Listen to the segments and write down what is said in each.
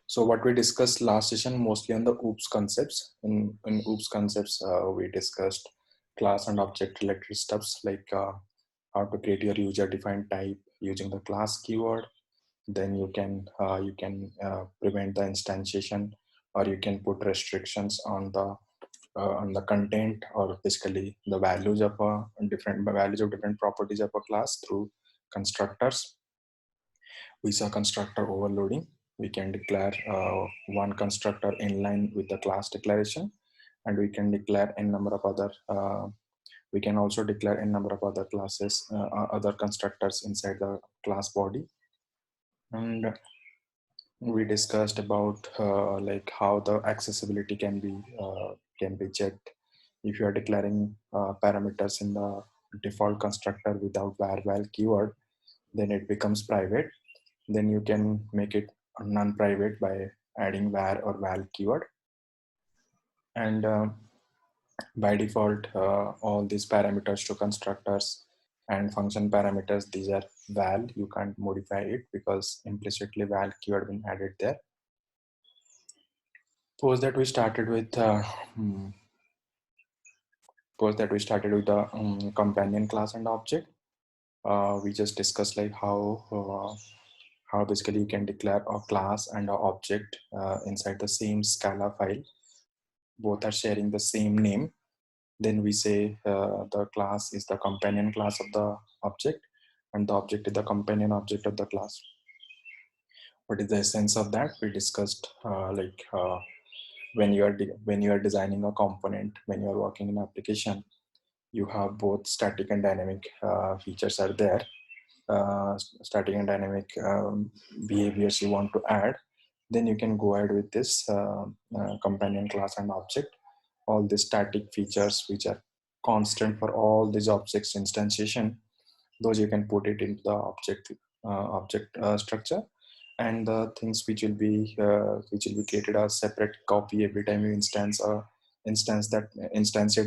So what we discussed last session mostly on the OOPS concepts. In OOPS concepts, we discussed class and object related stuffs like how to create your user defined type using the class keyword. Then you can prevent the instantiation, or you can put restrictions on the content, or basically the values of different properties of a class through constructors. We saw constructor overloading. We can declare one constructor inline with the class declaration, and we can declare n number of other. We can also declare n number of other classes, other constructors inside the class body. And we discussed about like how the accessibility can be checked if you are declaring parameters in the default constructor without var keyword. Then it becomes private. Then you can make it non-private by adding var or val keyword. And by default, all these parameters to constructors and function parameters, these are val. You can't modify it because implicitly val keyword been added there. Suppose that we started with the companion class and object. We just discussed like how basically you can declare a class and an object inside the same Scala file. Both are sharing the same name. Then we say the class is the companion class of the object, and the object is the companion object of the class. What is the essence of that? We discussed when you are designing a component, when you are working in an application, you have both static and dynamic features are there. Static and dynamic behaviors you want to add, then you can go ahead with this companion class and object. All the static features which are constant for all these objects instantiation, those you can put it into the object structure, and the things which will be created as separate copy every time you instantiate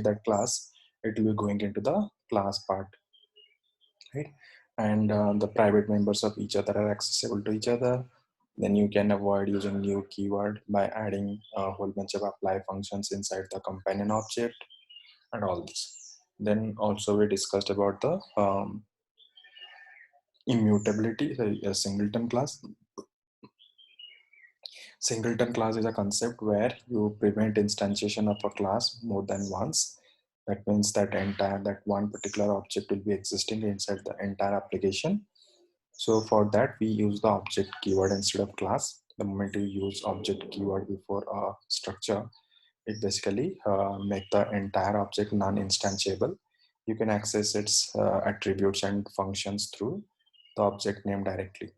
that class, it will be going into the class part, right? And the private members of each other are accessible to each other. Then you can avoid using new keyword by adding a whole bunch of apply functions inside the companion object and all this. Then also we discussed about the immutability, a singleton class. Singleton class is a concept where you prevent instantiation of a class more than once. That means that one particular object will be existing inside the entire application. So for that, we use the object keyword instead of class. The moment you use object keyword before a structure, it basically make the entire object non-instantiable. You can access its attributes and functions through the object name directly.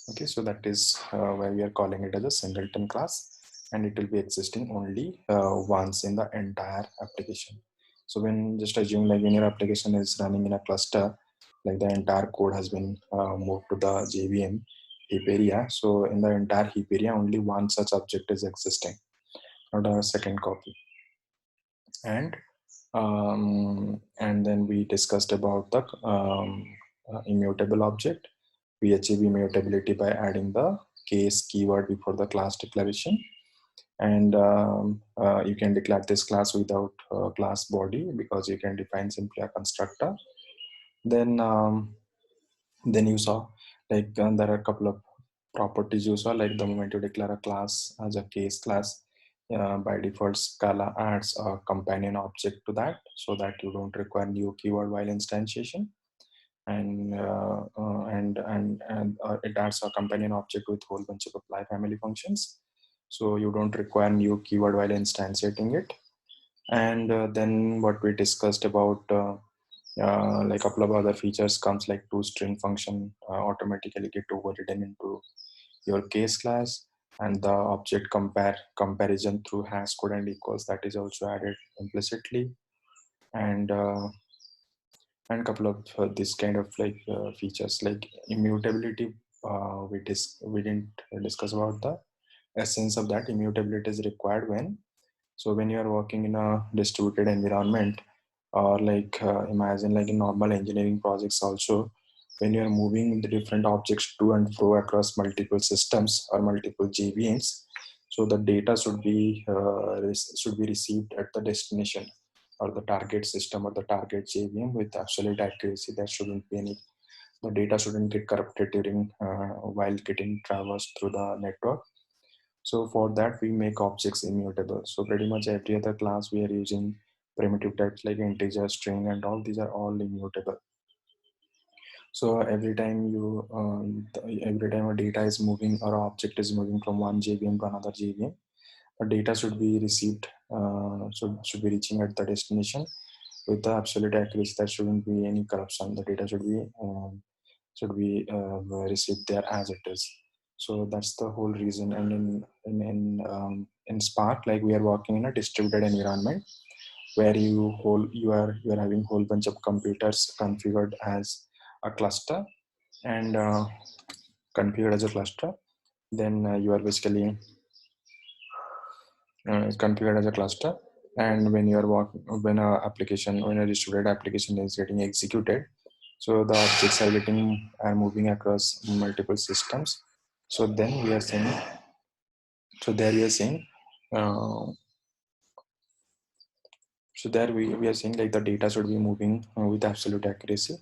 Okay, so that is why we are calling it as a singleton class, and it will be existing only once in the entire application. So when just assume like when your application is running in a cluster, like the entire code has been moved to the JVM heap area. So in the entire heap area, only one such object is existing, not a second copy. And then we discussed about the immutable object. We achieve immutability by adding the case keyword before the class declaration. And you can declare this class without class body because you can define simply a constructor. Then you saw like there are a couple of properties you saw, like the moment you declare a class as a case class, by default Scala adds a companion object to that so that you don't require new keyword while instantiation. And it adds a companion object with whole bunch of apply family functions, so you don't require new keyword while instantiating it. And then what we discussed about like a couple of other features comes, like toString function automatically get overridden into your case class, and the object comparison through hash code and equals, that is also added implicitly. And a couple of this kind of like features like immutability, we didn't discuss about the essence of that. Immutability is required when you are working in a distributed environment, or like imagine like in normal engineering projects also, when you're moving the different objects to and fro across multiple systems or multiple JVMs, so the data should be received at the destination or the target system or the target JVM with absolute accuracy. There shouldn't be any, the data shouldn't get corrupted during while getting traversed through the network. So for that, we make objects immutable. So pretty much every other class we are using primitive types like integer, string, and all these are all immutable. So every time every time a data is moving or object is moving from one JVM to another JVM, the data should be received, should be reaching at the destination with the absolute accuracy. There shouldn't be any corruption. The data should be received there as it is. So that's the whole reason. And in Spark, like we are working in a distributed environment where you are having whole bunch of computers configured as a cluster and configured as a cluster. Then you are basically configured as a cluster. And when you are when a distributed application is getting executed, so the objects are moving across multiple systems. So then we are saying, so there we are saying, uh, so there we are saying like the data should be moving with absolute accuracy.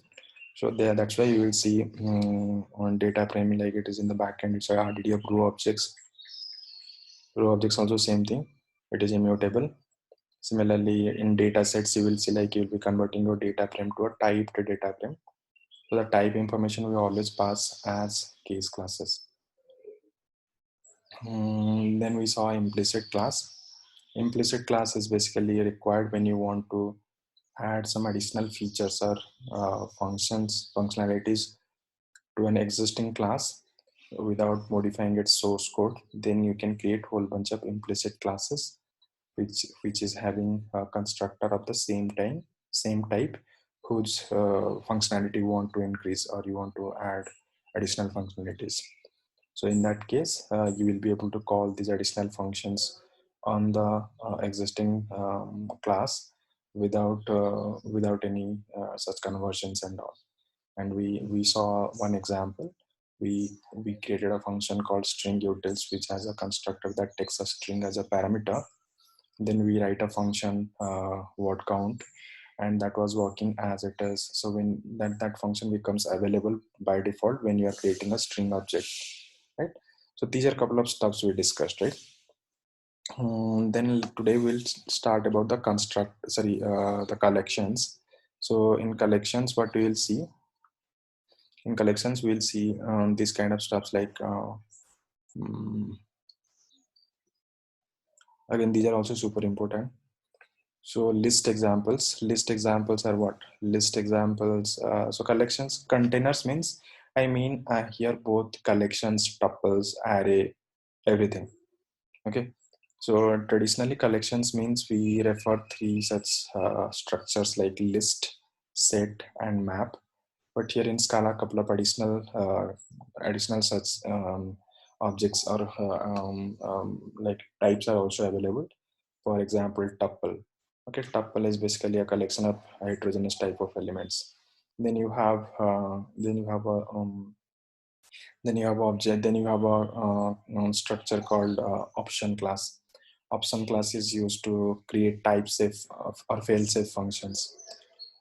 So there, that's why you will see on data frame like it is in the backend. It's a RDD of row objects. Row objects also same thing. It is immutable. Similarly, in data sets, you will see like you'll be converting your data frame to a typed data frame. So the type information we always pass as case classes. Then we saw implicit class. Implicit class is basically required when you want to add some additional features or functionalities to an existing class without modifying its source code. Then you can create a whole bunch of implicit classes which is having a constructor of the same type whose functionality you want to increase or you want to add additional functionalities. So in that case, you will be able to call these additional functions on the existing class without any such conversions and all. And we saw one example. We created a function called string utils, which has a constructor that takes a string as a parameter. Then we write a function word count, and that was working as it is. So when that function becomes available by default when you are creating a string object, right? So these are a couple of stuffs we discussed, right? Then today we'll start about the the collections. So in collections, what we will see, in collections we'll see these kind of stuffs like again, these are also super important. So list examples are what? List examples. So collections, containers means, I mean, here both collections, tuples, array, everything. Okay. So traditionally collections means we refer three such structures like list, set, and map. But here in Scala, a couple of additional such objects or like types are also available. For example, tuple. Okay, tuple is basically a collection of heterogeneous type of elements. Then you have object. Then you have a structure called option class. Option class is used to create type safe or fail safe functions.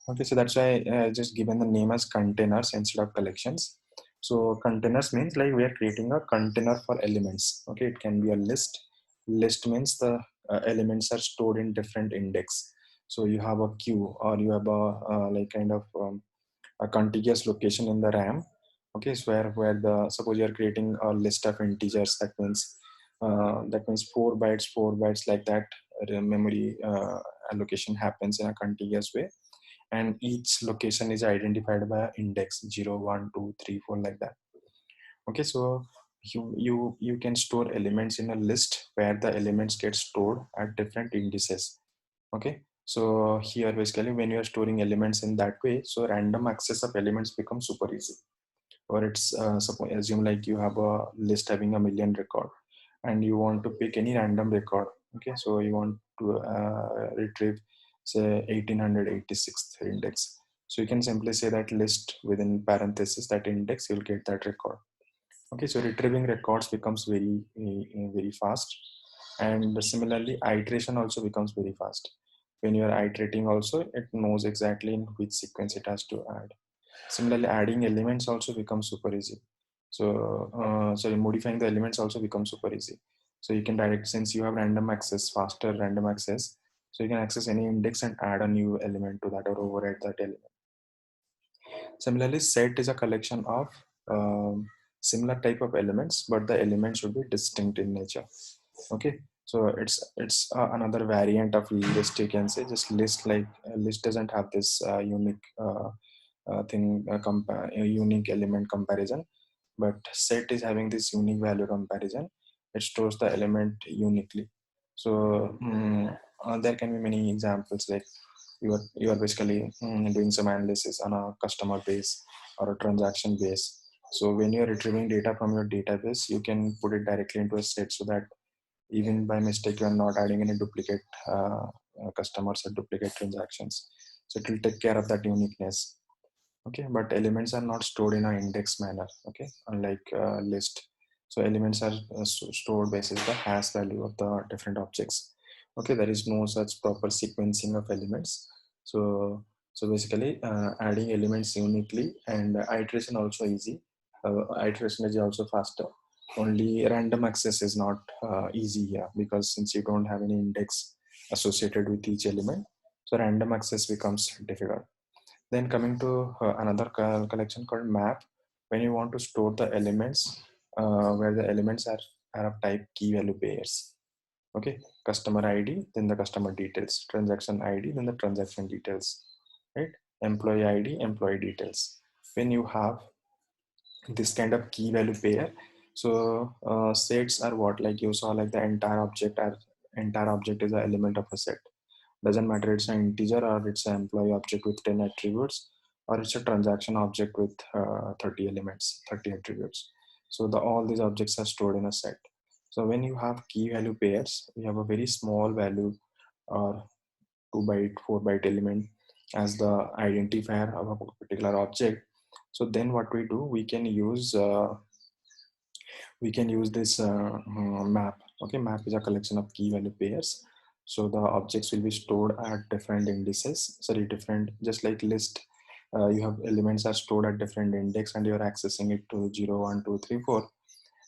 Okay, so that's why I just given the name as containers instead of collections. So containers means like we are creating a container for elements. Okay, it can be a list. List means the elements are stored in different index. So you have a queue or you have a like kind of a contiguous location in the RAM. Okay, so where the suppose you are creating a list of integers, that means 4 bytes like that. Memory allocation happens in a contiguous way, and each location is identified by an index 0, 1, 2, 3, 4 like that. Okay, so you can store elements in a list where the elements get stored at different indices. Okay, so here basically when you are storing elements in that way, so random access of elements becomes super easy. Or it's suppose assume like you have a list having a million record and you want to pick any random record. Okay, so you want to retrieve say 1886th index. So you can simply say that list within parenthesis that index, you'll get that record. Okay, so retrieving records becomes very fast, and similarly iteration also becomes very fast. When you are iterating also, it knows exactly in which sequence it has to add. Similarly, adding elements also becomes super easy. So sorry, modifying the elements also becomes super easy. So you can direct, since you have random access, faster random access, so you can access any index and add a new element to that or override that element. Similarly, set is a collection of similar type of elements, but the elements should be distinct in nature. Okay, so it's another variant of list. You can say just list, like list doesn't have this unique a unique element comparison, but set is having this unique value comparison. It stores the element uniquely. So there can be many examples, like you are basically doing some analysis on a customer base or a transaction base. So when you're retrieving data from your database, you can put it directly into a set, so that even by mistake you are not adding any duplicate customers or duplicate transactions. So it will take care of that uniqueness. Okay, but elements are not stored in an index manner. Okay, unlike list. So elements are stored basis the hash value of the different objects. Okay, there is no such proper sequencing of elements. So basically adding elements uniquely, and iteration also easy. Iteration is also faster. Only random access is not easy here, because since you don't have any index associated with each element, so random access becomes difficult. Then coming to another collection called map. When you want to store the elements, where the elements are of type key value pairs. Okay, customer ID, then the customer details, transaction ID, then the transaction details, right? Employee ID, employee details. When you have this kind of key value pair, so sets are what, like you saw, like the entire object is an element of a set. Doesn't matter it's an integer or it's an employee object with 10 attributes, or it's a transaction object with 30 elements, 30 attributes. So all these objects are stored in a set. So when you have key value pairs, we have a very small value or 2 byte, 4 byte element as the identifier of a particular object. So then what we do, we can use this map. Okay, map is a collection of key value pairs. So the objects will be stored at different indices, sorry, different, just like list. You have elements are stored at different index, and you're accessing it to 0, 1, 2, 3, 4.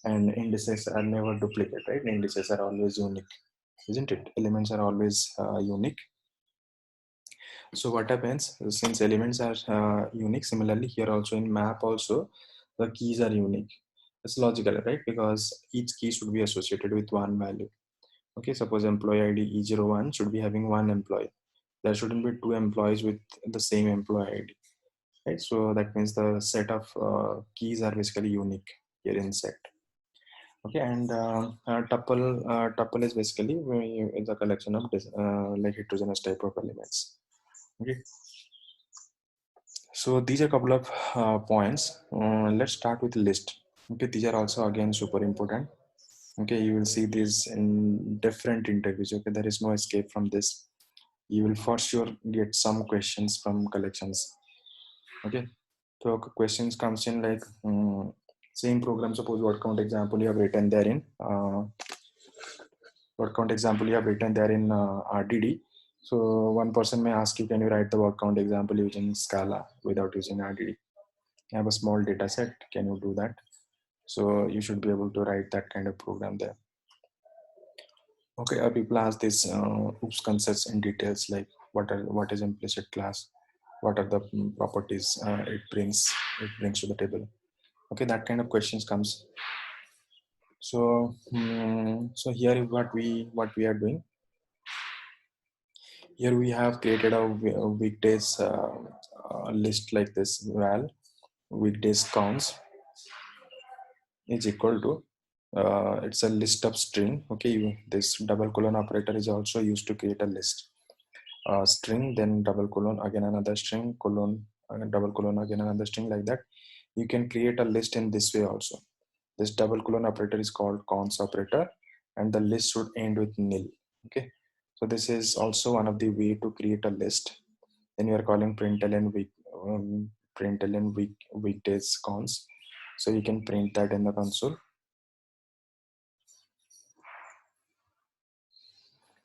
And indices are never duplicate, right? Indices are always unique, isn't it? Elements are always unique. So what happens, since elements are unique, similarly here also in map also, the keys are unique. It's logical, right? Because each key should be associated with one value. Okay, suppose employee ID E01 should be having one employee. There shouldn't be two employees with the same employee ID, right? So that means the set of keys are basically unique here in set. Okay, and tuple is basically it's a collection of like heterogeneous type of elements. Okay, so these are a couple of points. Let's start with list. Okay, these are also again super important. Okay, you will see this in different interviews. Okay, there is no escape from this. You will for sure get some questions from collections. Okay, so questions comes in like same program. Suppose word count example you have written therein. Word count example you have written there in RDD. So one person may ask you, can you write the word count example using Scala without using RDD? I have a small data set. Can you do that? So you should be able to write that kind of program there. Okay, people ask this oops concepts in details, like what is implicit class, what are the properties it brings to the table. Okay, that kind of questions comes. So so here is what we are doing. Here we have created a weekdays list like this. Val weekdays counts is equal to it's a list of string. Okay, this double colon operator is also used to create a list. String, then double colon, again another string, colon, double colon, again another string, like that. You can create a list in this way also. This double colon operator is called cons operator, and the list should end with nil. Okay, so this is also one of the way to create a list. Then you are calling println println weekdays cons. So you can print that in the console.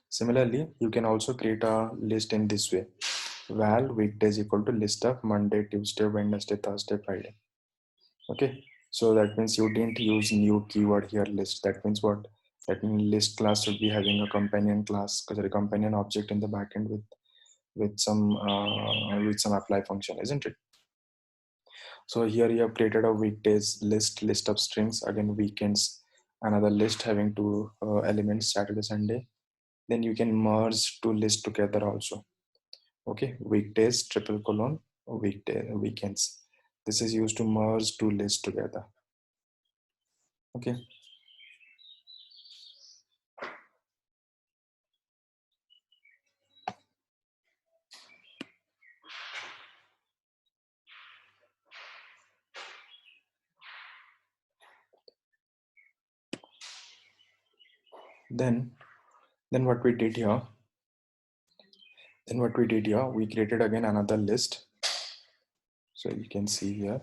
Similarly, you can also create a list in this way. Val weekdays equal to list of Monday, Tuesday, Wednesday, Thursday, Friday. Okay, so that means you didn't use new keyword here, list. That means what? That means list class should be having a companion class, because a companion object in the backend with some apply function, isn't it? So here you have created a weekdays list of strings, again weekends, another list having two elements, Saturday, Sunday. Then you can merge two lists together also. Okay, weekdays triple colon weekends. This is used to merge two lists together. Okay. Then what we did here, we created again another list. So you can see here,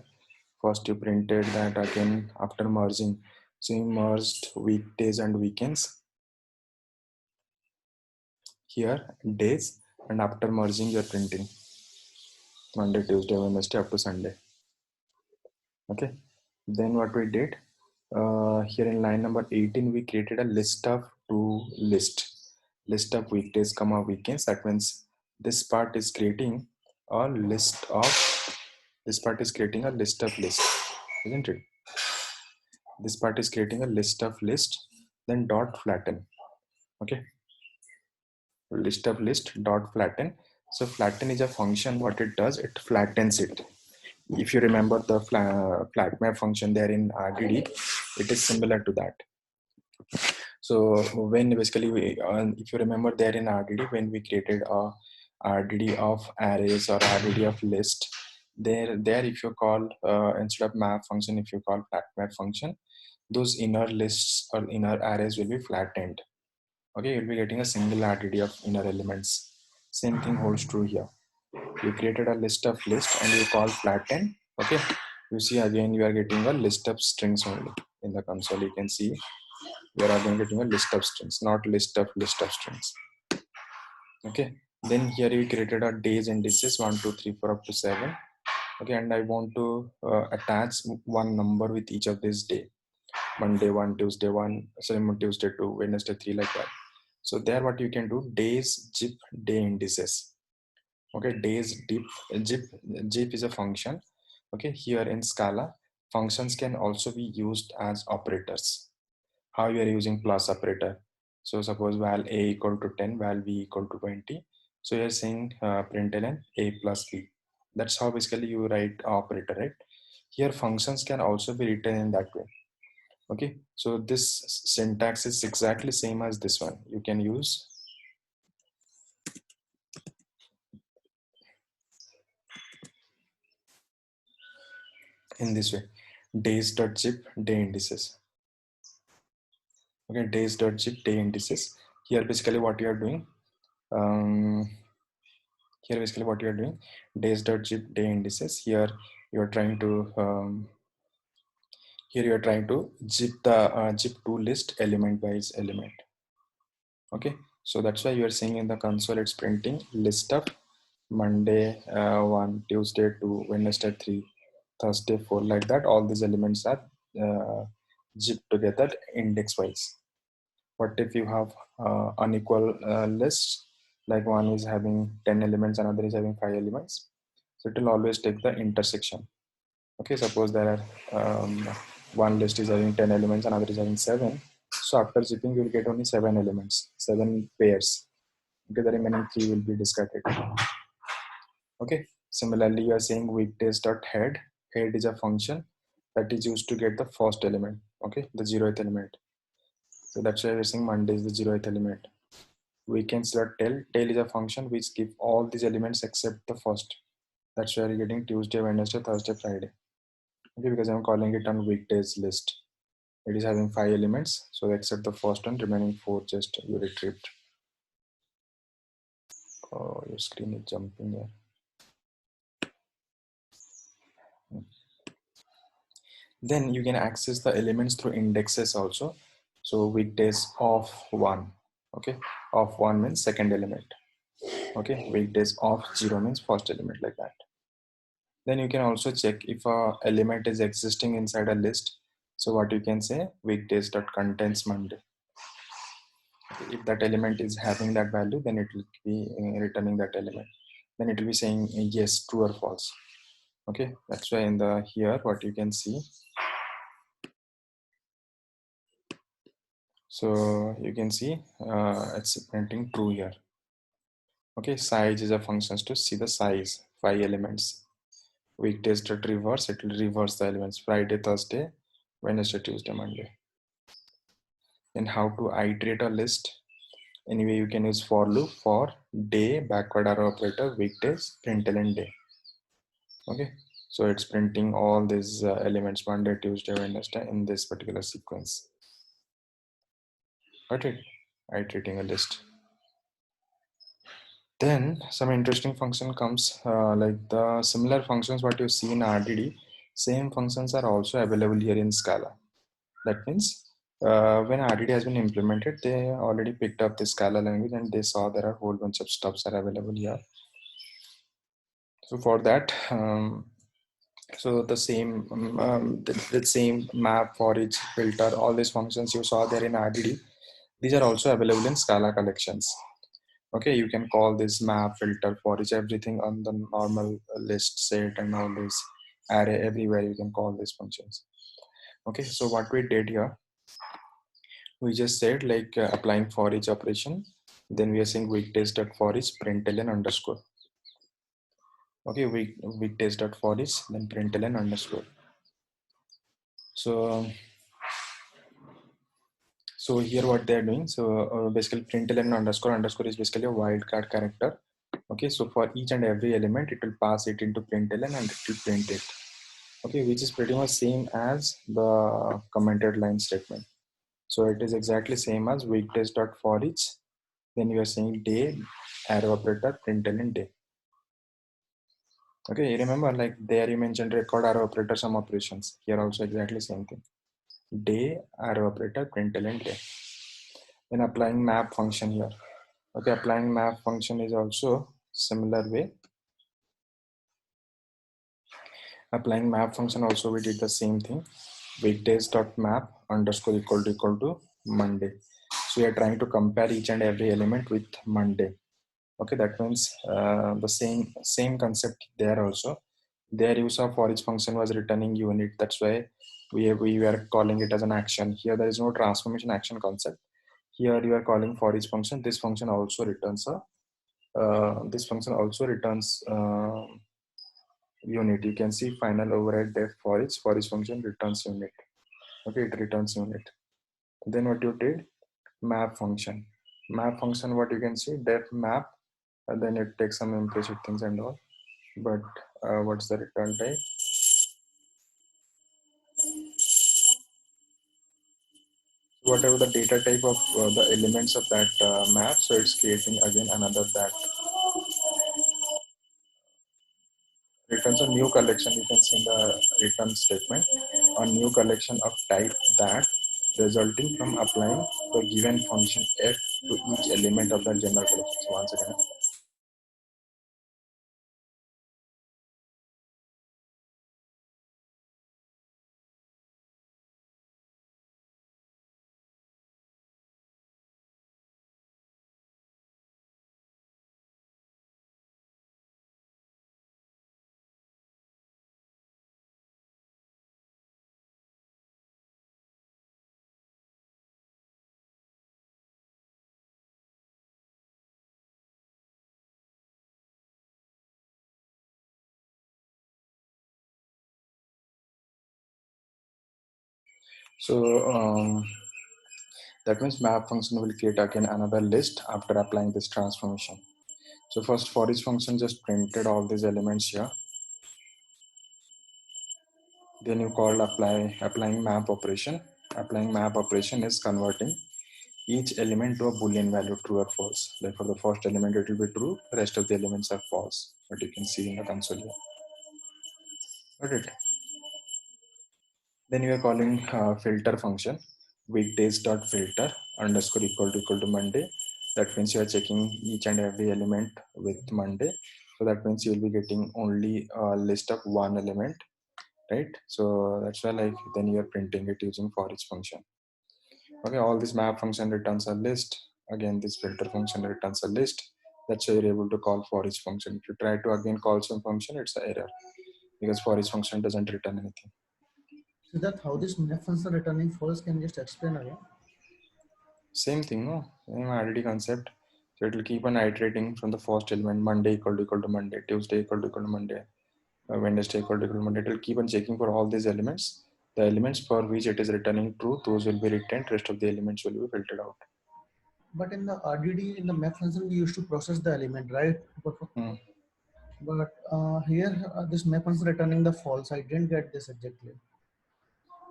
first you printed that again after merging. So you merged weekdays and weekends. Here days, and after merging you're printing Monday, Tuesday, Wednesday up to Sunday. Okay. Then what we did, here in line number 18, we created a list of list of weekdays comma weekends. That means this part is creating a list of list, isn't it? This part is creating a list of list, then dot flatten. Okay, list of list dot flatten. So flatten is a function. What it does, it flattens it. If you remember the flat map function there in RDD, it is similar to that. So when basically if you remember there in RDD, when we created a RDD of arrays or RDD of list, there if you call instead of map function, if you call flat map function, those inner lists or inner arrays will be flattened. Okay, you'll be getting a single RDD of inner elements. Same thing holds true here. You created a list of list and you call flatten. Okay, you see again you are getting a list of strings only in the console. You can see you are again getting a list of strings, not list of strings. Okay, then here we created a days indices 1 2 3 4 up to 7. Okay, and I want to attach one number with each of these day. Monday 1, Tuesday 1, sorry, Tuesday 2, Wednesday 3, like that. So there what you can do, days zip day indices. Okay, days zip is a function. Okay, here in Scala, functions can also be used as operators. How you are using plus operator? So suppose val a equal to 10, val b equal to 20. So you're saying println a plus b. That's how basically you write operator, right? Here functions can also be written in that way. Okay, so this syntax is exactly same as this one. You can use in this way, days.zip day indices. Okay, days.zip day indices. Here basically what you are doing, days.zip day indices. Here you are trying to zip the zip to list element by its element. Okay, so that's why you are seeing in the console it's printing list of Monday 1, Tuesday 2, Wednesday 3, Thursday 4, like that. All these elements are zipped together index wise. What if you have unequal lists, like one is having 10 elements, another is having 5 elements? So it will always take the intersection. Okay, suppose there are one list is having 10 elements, another is having 7. So after zipping, you will get only 7 elements, 7 pairs. Okay, the remaining 3 will be discarded. Okay, similarly, you are saying weekdays.head. Head is a function that is used to get the first element, okay, the 0th element. So that's why we're saying Monday is the 0th element. Weekends.tail. Tail is a function which give all these elements except the first. That's why you're getting Tuesday, Wednesday, Thursday, Friday. Okay, because I'm calling it on weekdays list. It is having 5 elements, so except the first one, remaining 4 just you retrieved. Oh, your screen is jumping here. Then you can access the elements through indexes also. So weekdays of 1, okay, of 1 means second element, okay, weekdays of 0 means first element, like that. Then you can also check if a element is existing inside a list. So what you can say, weekdays dot contains Monday. If that element is having that value, then it will be returning that element. Then it will be saying yes, true or false. Okay, that's why in the here what you can see. So you can see it's printing true here. Okay, size is a function to see the size, 5 elements. Weekdays dot reverse, it will reverse the elements, Friday, Thursday, Wednesday, Tuesday, Monday. And how to iterate a list? Anyway, you can use for loop for day, backward arrow operator, weekdays, println day. Okay, so it's printing all these elements Monday, Tuesday, Wednesday in this particular sequence. Got it? Iterating a list. Then some interesting function comes like the similar functions what you see in RDD, same functions are also available here in Scala. That means when RDD has been implemented, they already picked up the Scala language and they saw there are a whole bunch of stuffs are available here. So for that, so the same the same map, for each filter, all these functions you saw there in RDD, these are also available in Scala Collections. Okay, you can call this map, filter, for each, everything on the normal list set and all this array, everywhere you can call these functions. Okay, so what we did here, we just said like applying for each operation, then we are saying weekdays dot for each println underscore. Okay, weekdays dot for each, then println underscore. So here what they are doing, so basically println underscore underscore is basically a wildcard character. Okay, so for each and every element it will pass it into println and it will print it. Okay, which is pretty much same as the commented line statement. So it is exactly same as weekdays dot for each, then you are saying day, arrow operator, println day. Okay, you remember like there you mentioned record, arrow operator, some operations. Here also exactly same thing. Day, arrow operator, println day. Then applying map function here. Okay, applying map function is also similar way. Applying map function also we did the same thing. Weekdays dot map underscore equal to Monday. So we are trying to compare each and every element with Monday. Okay, that means the same concept there also. Their use of for each function was returning unit. That's why we were calling it as an action. Here there is no transformation action concept. Here you are calling for each function. This function also returns a unit. You can see final override def for each function returns unit. Okay, it returns unit. Then what you did, map function. Map function, what you can see, def map, and then it takes some implicit things and all. But what's the return type? Whatever the data type of the elements of that map, so it's creating again another that returns a new collection. You can see in the return statement a new collection of type that, resulting from applying the given function f to each element of the general collection. So once again, so that means map function will create again another list after applying this transformation. So first for each function just printed all these elements here. Then you call applying map operation. Applying map operation is converting each element to a boolean value, true or false. Like for the first element it will be true, rest of the elements are false. But you can see in the console here. Got it? Then you are calling filter function weekdays dot filter underscore equal to Monday. That means you are checking each and every element with Monday. So that means you will be getting only a list of one element, right? So that's why like then you are printing it using for each function. Okay, all this map function returns a list. Again, this filter function returns a list. That's why you're able to call for each function. If you try to again call some function, it's an error because for each function doesn't return anything. So that how this map function returning false, can you just explain again? Same thing, no? Same RDD concept. So it will keep on iterating from the first element, Monday equal to Monday, Tuesday equal to Monday, Wednesday equal to Monday. It will keep on checking for all these elements. The elements for which it is returning true, those will be returned. Rest of the elements will be filtered out. But in the RDD, in the map function, we used to process the element, right? Hmm. But here, this map function returning the false. I didn't get this exactly.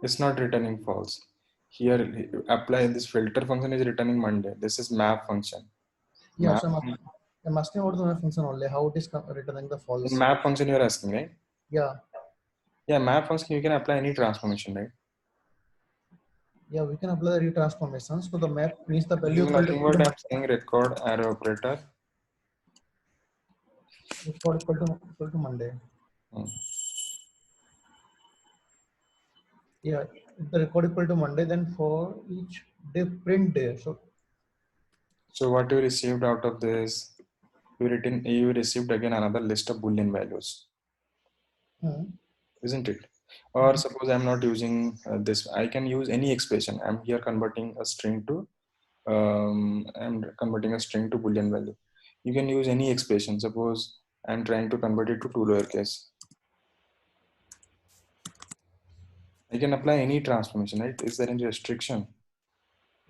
It's not returning false. Here, apply this filter function is returning Monday. This is map function. Yeah, Map so I'm asking about the map function only, how it is returning the in false. map function you're asking, right? Yeah, Yeah, map function you can apply any transformation, right? yeah, we can apply the retransformations. So the map means the value Doing equal nothing to but I'm saying record arrow operator. equal to Monday. Hmm. Yeah, if the record equal to Monday, then for each day print day. So what you received out of this, you received again another list of Boolean values, Hmm. isn't it? Or suppose I'm not using this, I can use any expression. I'm here converting a string to Boolean value. You can use any expression. Suppose I'm trying to convert it to two lowercase. I can apply any transformation, right? Is there any restriction?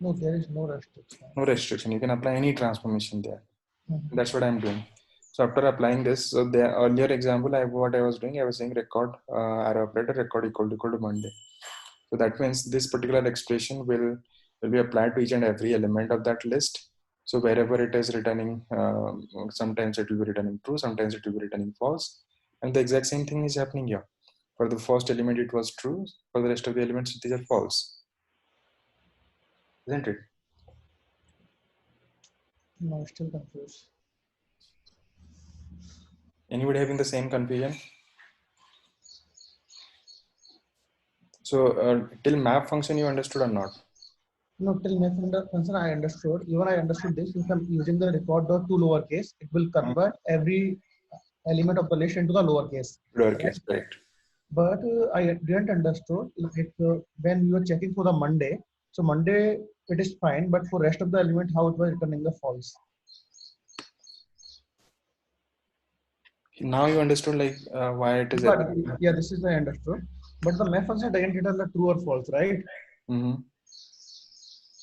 No, there is no restriction. No restriction. You can apply any transformation there. Mhm. That's what I'm doing. So after applying this, so the earlier example, what I was doing, I was saying record arrow operator record equal to Monday. So that means this particular expression will be applied to each and every element of that list. So wherever it is returning, sometimes it will be returning true, sometimes it will be returning false, and the exact same thing is happening here. For the first element, it was true. For the rest of the elements, these are false, isn't it? No, still confused. Anybody having the same confusion? So till map function, you understood or not? No, till map function I understood. Even I understood this. If I'm using the record dot to lowercase, it will Hmm. convert every element of the list into the lowercase. Right? Lowercase, correct. But I didn't understood like when you are checking for the Monday. So Monday it is fine, but for rest of the element, how it was returning the false. Now you understood like why it is But error. yeah, this is I understood. But the map function doesn't return the true or false, right? Mm-hmm.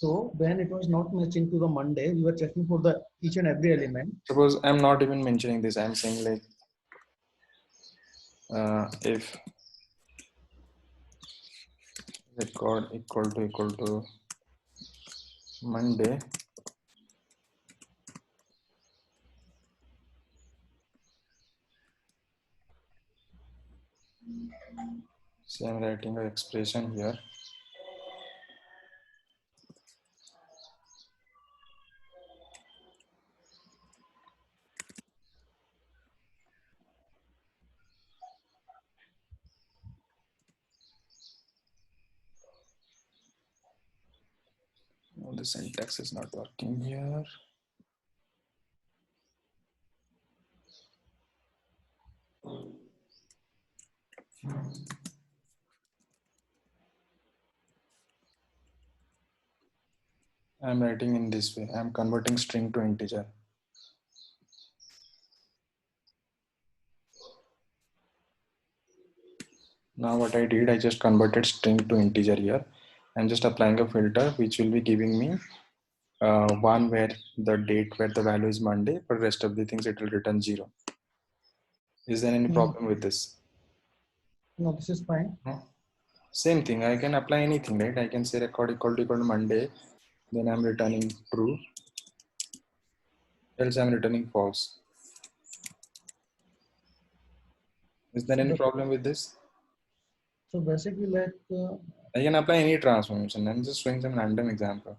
So when it was not matching to the Monday, we were checking for the each and every element. Suppose I'm not even mentioning this. I'm saying like if record equal to Monday, so I'm writing an expression here. Oh, the syntax is not working here. I'm writing in this way. I'm converting string to integer. Now what I did, I just converted string to integer here. I'm just applying a filter which will be giving me one where the date where the value is Monday, but rest of the things it will return 0. Is there any Hmm. problem with this? No, this is fine. No? Same thing. I can apply anything, right? I can say record equal to Monday. Then I'm returning true. Else I'm returning false. Is there any But problem with this? So basically, like I can apply any transformation. I'm just showing some random example.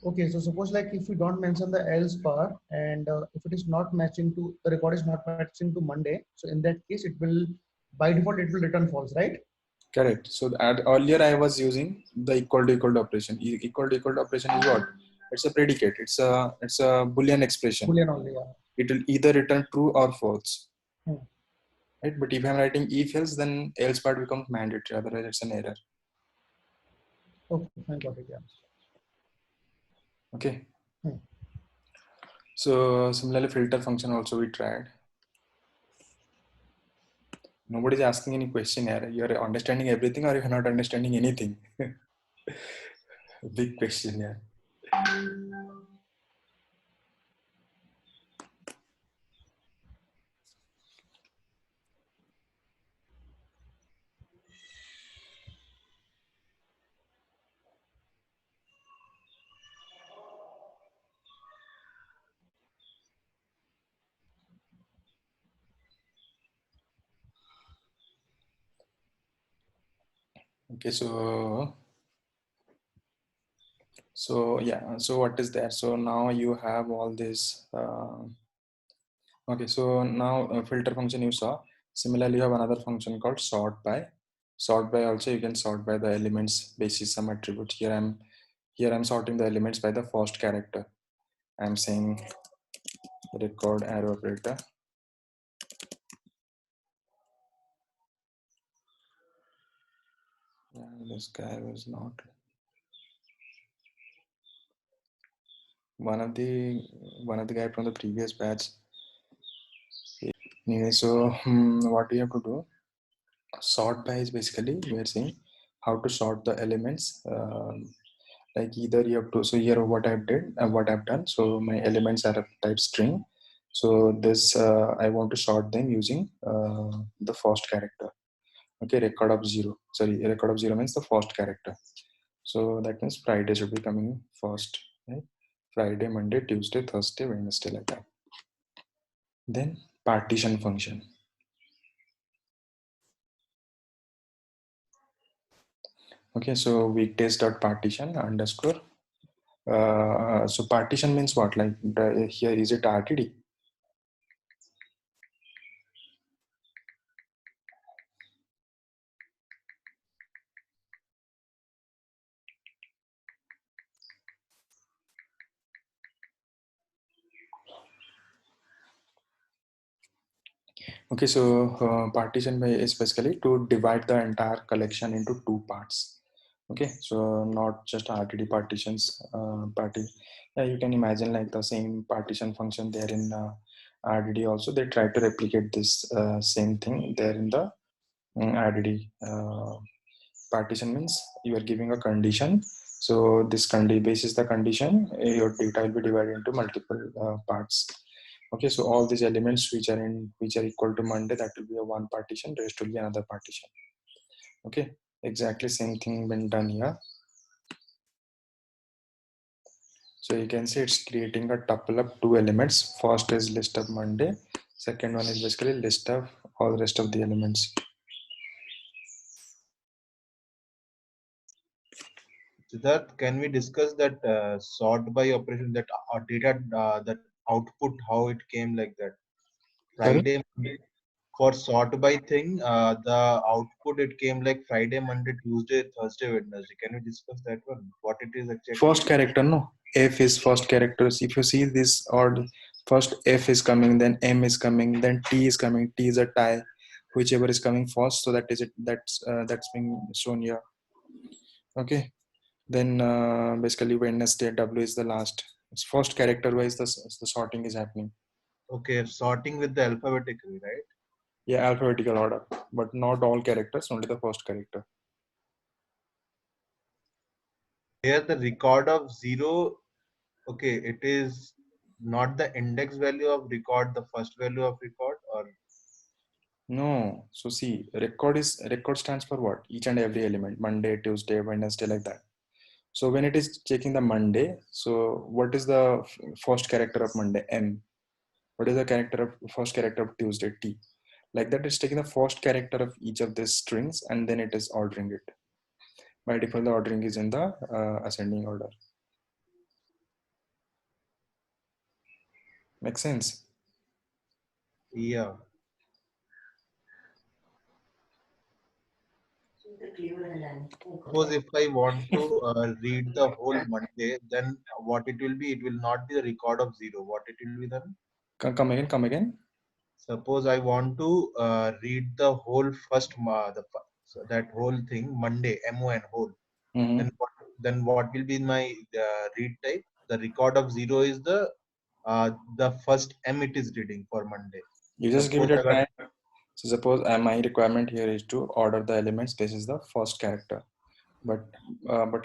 okay, so suppose like if we don't mention the else part, and if it is not matching to the record is not matching to Monday, so in that case it will by default it will return false, right? Correct. So earlier I was using the equal to operation. Equal to operation is what? It's a predicate. It's a Boolean expression. Boolean only, yeah. It will either return true or false. Hmm. Right? But if I'm writing if else, then else part becomes mandatory. Otherwise, it's an error. Okay, I got it. Yeah. Okay. Hmm. So similarly, filter function also we tried. Nobody's asking any question here. You're understanding everything or you're not understanding anything. Big question here. Okay, so yeah, so what is there? So now you have all this. Okay, so now filter function you saw. Similarly, you have another function called sort by. Sort by also you can sort by the elements basis some attributes. Here I'm sorting the elements by the first character. I'm saying record arrow operator. Yeah, this guy was not one of the guy from the previous batch. Anyway, so what we have to do? Sort by is basically we are saying how to sort the elements. Like either you have to. So here what I've done. So my elements are of type string. So this I want to sort them using the first character. Okay, record of zero. Sorry, record of zero means the first character. So that means Friday should be coming first. Right? Friday, Monday, Tuesday, Thursday, Wednesday, like that. Then partition function. Okay, so weekdays dot partition underscore. So partition means what? Like here is it RTD? Okay, so partition by is basically to divide the entire collection into two parts. Okay, so not just RTD partitions. Yeah, you can imagine like the same partition function there in RDD also. They try to replicate this same thing there in the RDD. Partition means you are giving a condition. So this basis the condition, your data will be divided into multiple parts. Okay, so all these elements which are equal to Monday, that will be a one partition, rest will be another partition. Okay, exactly same thing been done here. So you can see it's creating a tuple of two elements. First is list of Monday. Second one is basically list of all the rest of the elements. Siddharth, can we discuss that sort by operation, that data, that output, how it came like that? Sorry? Friday, Monday. For sort by thing, the output it came like Friday, Monday, Tuesday, Thursday, Wednesday. Can we discuss that one? What it is exactly? First character, no. F is first characters. If you see this odd, first F is coming, then M is coming, then T is coming. T is a tie, whichever is coming first. So that is it. That's being shown here. Okay. Then basically Wednesday W is the last. It's first character wise the sorting is happening. Okay, sorting with the alphabetically, right? Yeah, alphabetical order, but not all characters, only the first character. Here the record of zero, okay, it is not the index value of record, the first value of record, or No, so see, record stands for what? Each and every element, Monday, Tuesday, Wednesday, like that. So when it is checking the Monday, so what is the first character of Monday? M. What is the character of first character of Tuesday? T. Like that, it's taking the first character of each of these strings and then it is ordering it. By default, the ordering is in the ascending order. Make sense? Yeah. Suppose if I want to read the whole Monday, then what it will be? It will not be the record of 0. What it will be then? Come again, come again. Suppose I want to read the whole first so that whole thing Monday MON whole. Mm-hmm. Then what will be my read type? The record of 0 is the first M it is reading for Monday. You just give Suppose it a I got try. So suppose my requirement here is to order the elements. This is the first character, but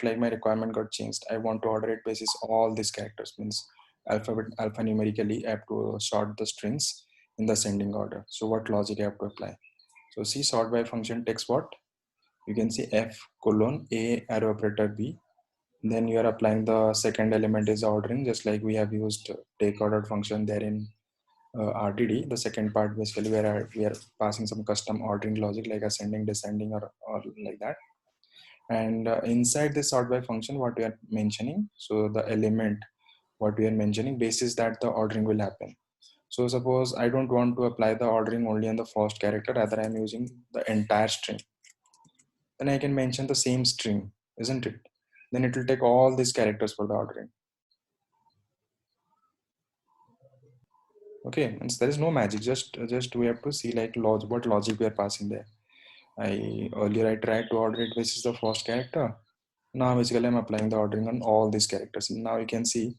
like my requirement got changed. I want to order it basis all these characters, means alphanumerically. I have to sort the strings in the ascending order. So what logic I have to apply? So see, sort by function takes what? You can see F colon A arrow operator B. Then you are applying the second element is ordering, just like we have used take ordered function there in RDD. The second part basically where we are passing some custom ordering logic like ascending, descending, or like that. And inside this sort by function, what we are mentioning, so the element what we are mentioning basis that the ordering will happen. So suppose I don't want to apply the ordering only on the first character, rather I'm using the entire string. Then I can mention the same string, isn't it? Then it will take all these characters for the ordering. Okay, and there is no magic. Just we have to see like what logic we are passing there. Earlier I tried to order it basis the first character. Now basically I'm applying the ordering on all these characters. Now you can see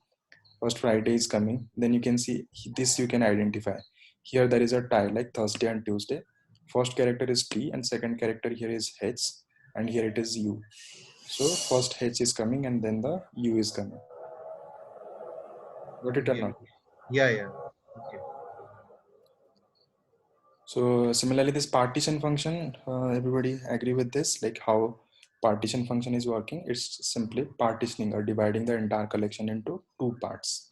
first Friday is coming. Then you can see this you can identify. Here there is a tie like Thursday and Tuesday. First character is T and second character here is H and here it is U. So first H is coming and then the U is coming. Got it or not? yeah. Okay. So similarly, this partition function, everybody agree with this, like how partition function is working? It's simply partitioning or dividing the entire collection into two parts.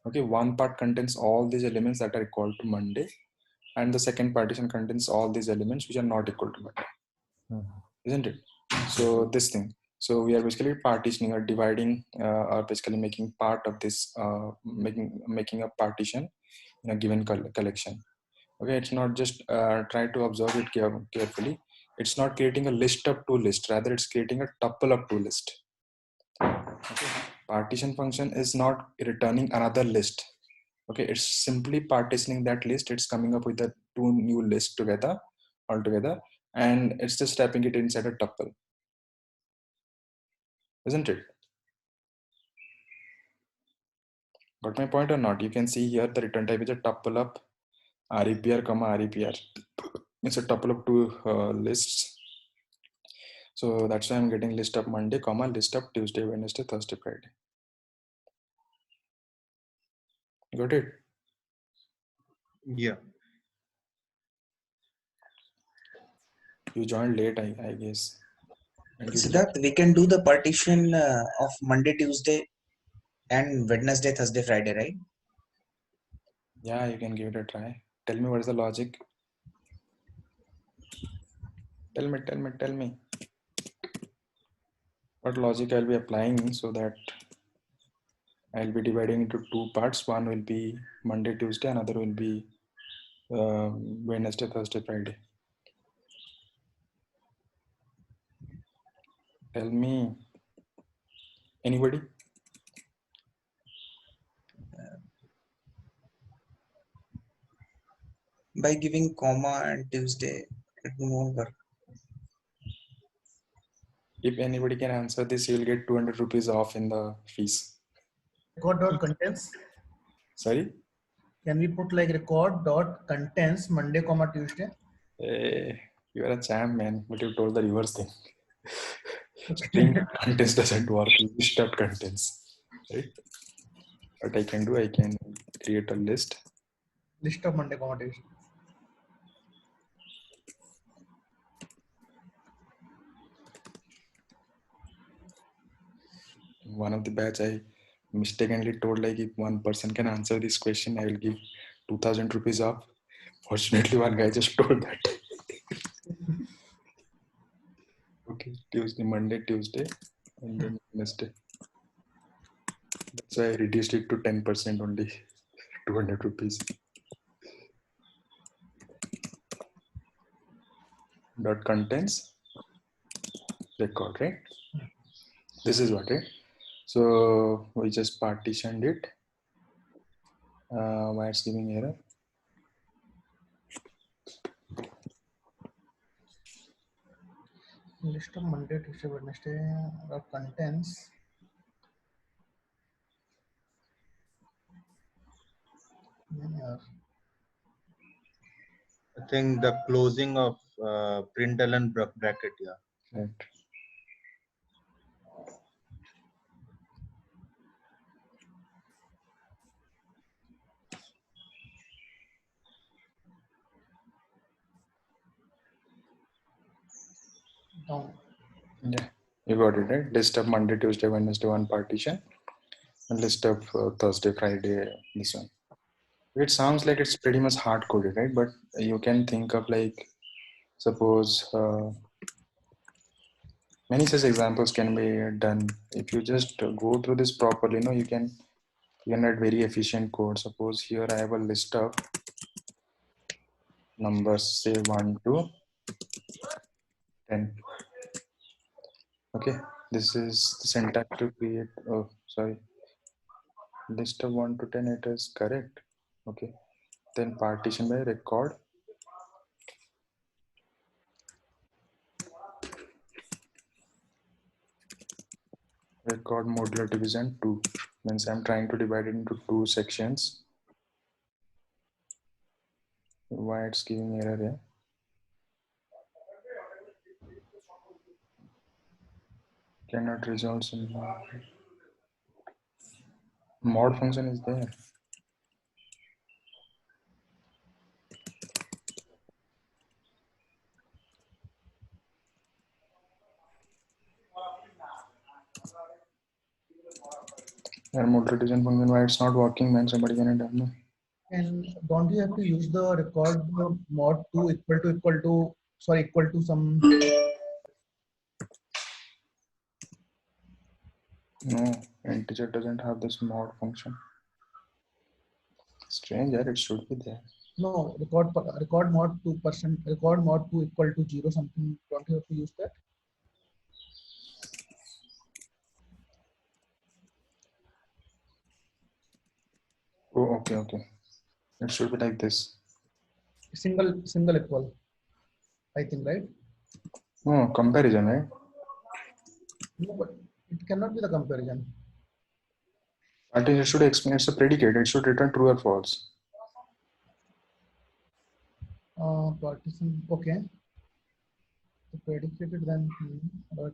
Okay, one part contains all these elements that are equal to Monday, and the second partition contains all these elements which are not equal to Monday, isn't it? So this thing. So we are basically partitioning or dividing, or basically making part of this, making a partition in a given collection. Okay, it's not just try to observe it carefully. It's not creating a list of two lists, rather it's creating a tuple of two list. Okay, partition function is not returning another list. Okay, it's simply partitioning that list. It's coming up with the two new lists together altogether, and it's just wrapping it inside a tuple, isn't it? Got my point or not? You can see here the return type is a tuple of REPR comma REPR. It's a tuple of two lists. So that's why I'm getting list of Monday, comma, list of Tuesday, Wednesday, Thursday, Friday. Got it? Yeah. You joined late, I guess. And you Siddharth, we can do the partition of Monday, Tuesday, and Wednesday, Thursday, Friday, right? yeah, you can give it a try. Tell me what is the logic. Tell me. What logic I'll be applying so that I'll be dividing into two parts. One will be Monday, Tuesday, another will be Wednesday, Thursday, Friday. Tell me. Anybody? By giving comma and Tuesday, it won't work. If anybody can answer this, you'll get 200 rupees off in the fees. Record dot contents. Sorry? Can we put like record dot contents Monday comma Tuesday? You are a champ, man, but you told the reverse thing. String contents doesn't work. List of contents, right? What I can do, I can create a list. List of Monday comma Tuesday. One of the batch, I mistakenly told like if one person can answer this question, I will give 2000 rupees off. Fortunately, one guy just told that. Okay, Tuesday, Monday, Tuesday, and then Wednesday. That's why I reduced it to 10% only, 200 rupees. Dot contents record, right? This is what, right? So we just partitioned it. Why it's giving error? List of Monday, Tuesday, Wednesday contents. I think the closing of println bracket, yeah. Right. Down. Yeah, you got it, right? List of Monday, Tuesday, Wednesday, one partition, and list of Thursday, Friday, this one. It sounds like it's pretty much hard coded, right? But you can think of like, suppose many such examples can be done. If you just go through this properly, you can write very efficient code. Suppose here I have a list of numbers, say 1 to 10. Okay, this is the syntax to create. Oh, sorry. List of 1 to 10, it is correct. Okay, then partition by record. Record modular division 2. Means I'm trying to divide it into 2 sections. Why it's giving error here? Cannot resolve some mod function is there. And modular division function, why it's not working, man? Somebody can tell me. And don't you have to use the record mod 2 equal to some. No, integer doesn't have this mod function. Strange, yeah, it should be there. No, record mod 2%, record mod 2 equal to 0 something. Don't you have to use that? Oh, okay. It should be like this. Single equal, I think, right? No, comparison, right? No, but it cannot be the comparison. I think it should explain, it's a predicate. It should return true or false. Partition, okay. The predicated then, but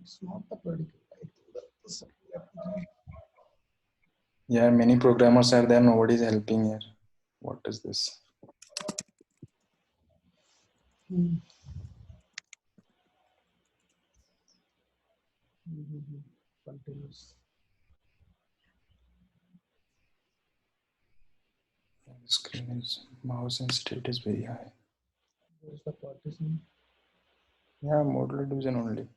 it's not the predicate. I think Yeah, many programmers are there. Nobody is helping here. What is this? Continuous. Screen is mouse and state is very high. Where's the partition? Yeah, modular division only.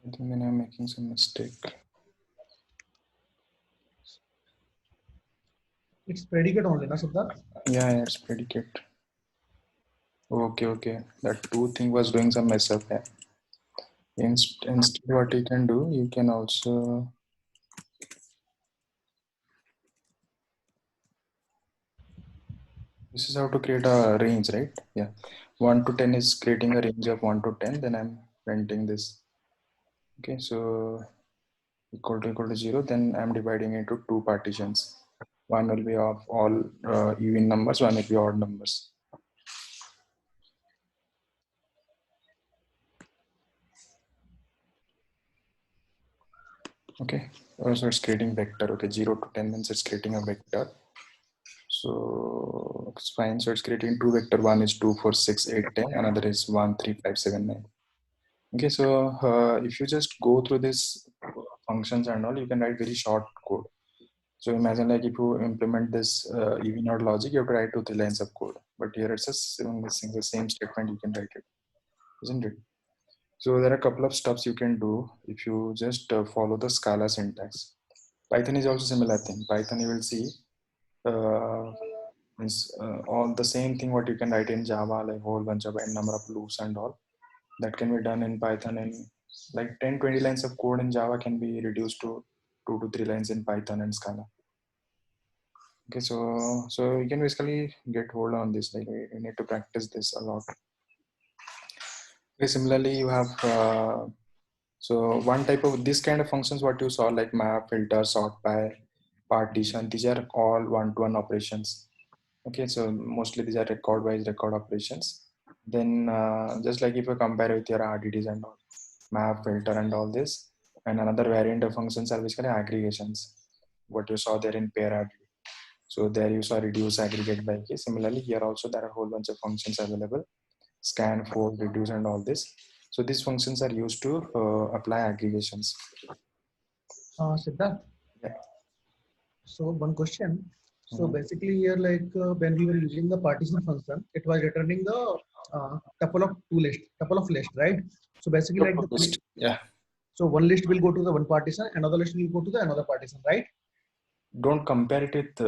I think then I'm making some mistake. It's predicate only, na Siddharth? Yeah, it's predicate. Okay. That 2 thing was doing some mess up here. Instead, what you can do, you can also. This is how to create a range, right? Yeah. 1 to 10 is creating a range of 1 to 10. Then I'm printing this. Okay, so equal to 0. Then I'm dividing into 2 partitions. One will be of all even numbers, one will be odd numbers. Okay, so it's creating vector. Okay, 0 to 10 means it's creating a vector. So it's fine. So it's creating 2 vector. One is 2, 4, 6, 8, 10. Another is 1, 3, 5, 7, 9. Okay, so if you just go through this functions and all, you can write very short code. So imagine like if you implement this even out logic, you have to write 2-3 lines of code. But here it's just missing the same statement, you can write it, isn't it? So there are a couple of steps you can do if you just follow the Scala syntax. Python is also similar thing. Python you will see uh, is all the same thing what you can write in Java, like whole bunch of n number of loops and all that can be done in Python, and like 10-20 lines of code in Java can be reduced to 2 to 3 lines in Python and Scala. Okay, so you can basically get hold on this. Like you need to practice this a lot. Okay, similarly, you have so one type of this kind of functions what you saw like map, filter, sort by, partition. These are all one-to-one operations. Okay, so mostly these are record-wise record operations. Then just like if you compare with your RDDs and all, map, filter, and all this, and another variant of functions are basically aggregations. What you saw there in pair RDD. So there you saw reduce, aggregate by key. Similarly, here also there are a whole bunch of functions available: scan, fold, reduce, and all this. So these functions are used to apply aggregations. Siddharth, Yeah. so one question. So Mhm. basically here, like when we were using the partition function, it was returning the tuple of list, right? So basically like List. Yeah. so one list will go to the one partition, another list will go to the another partition, right? Don't compare it with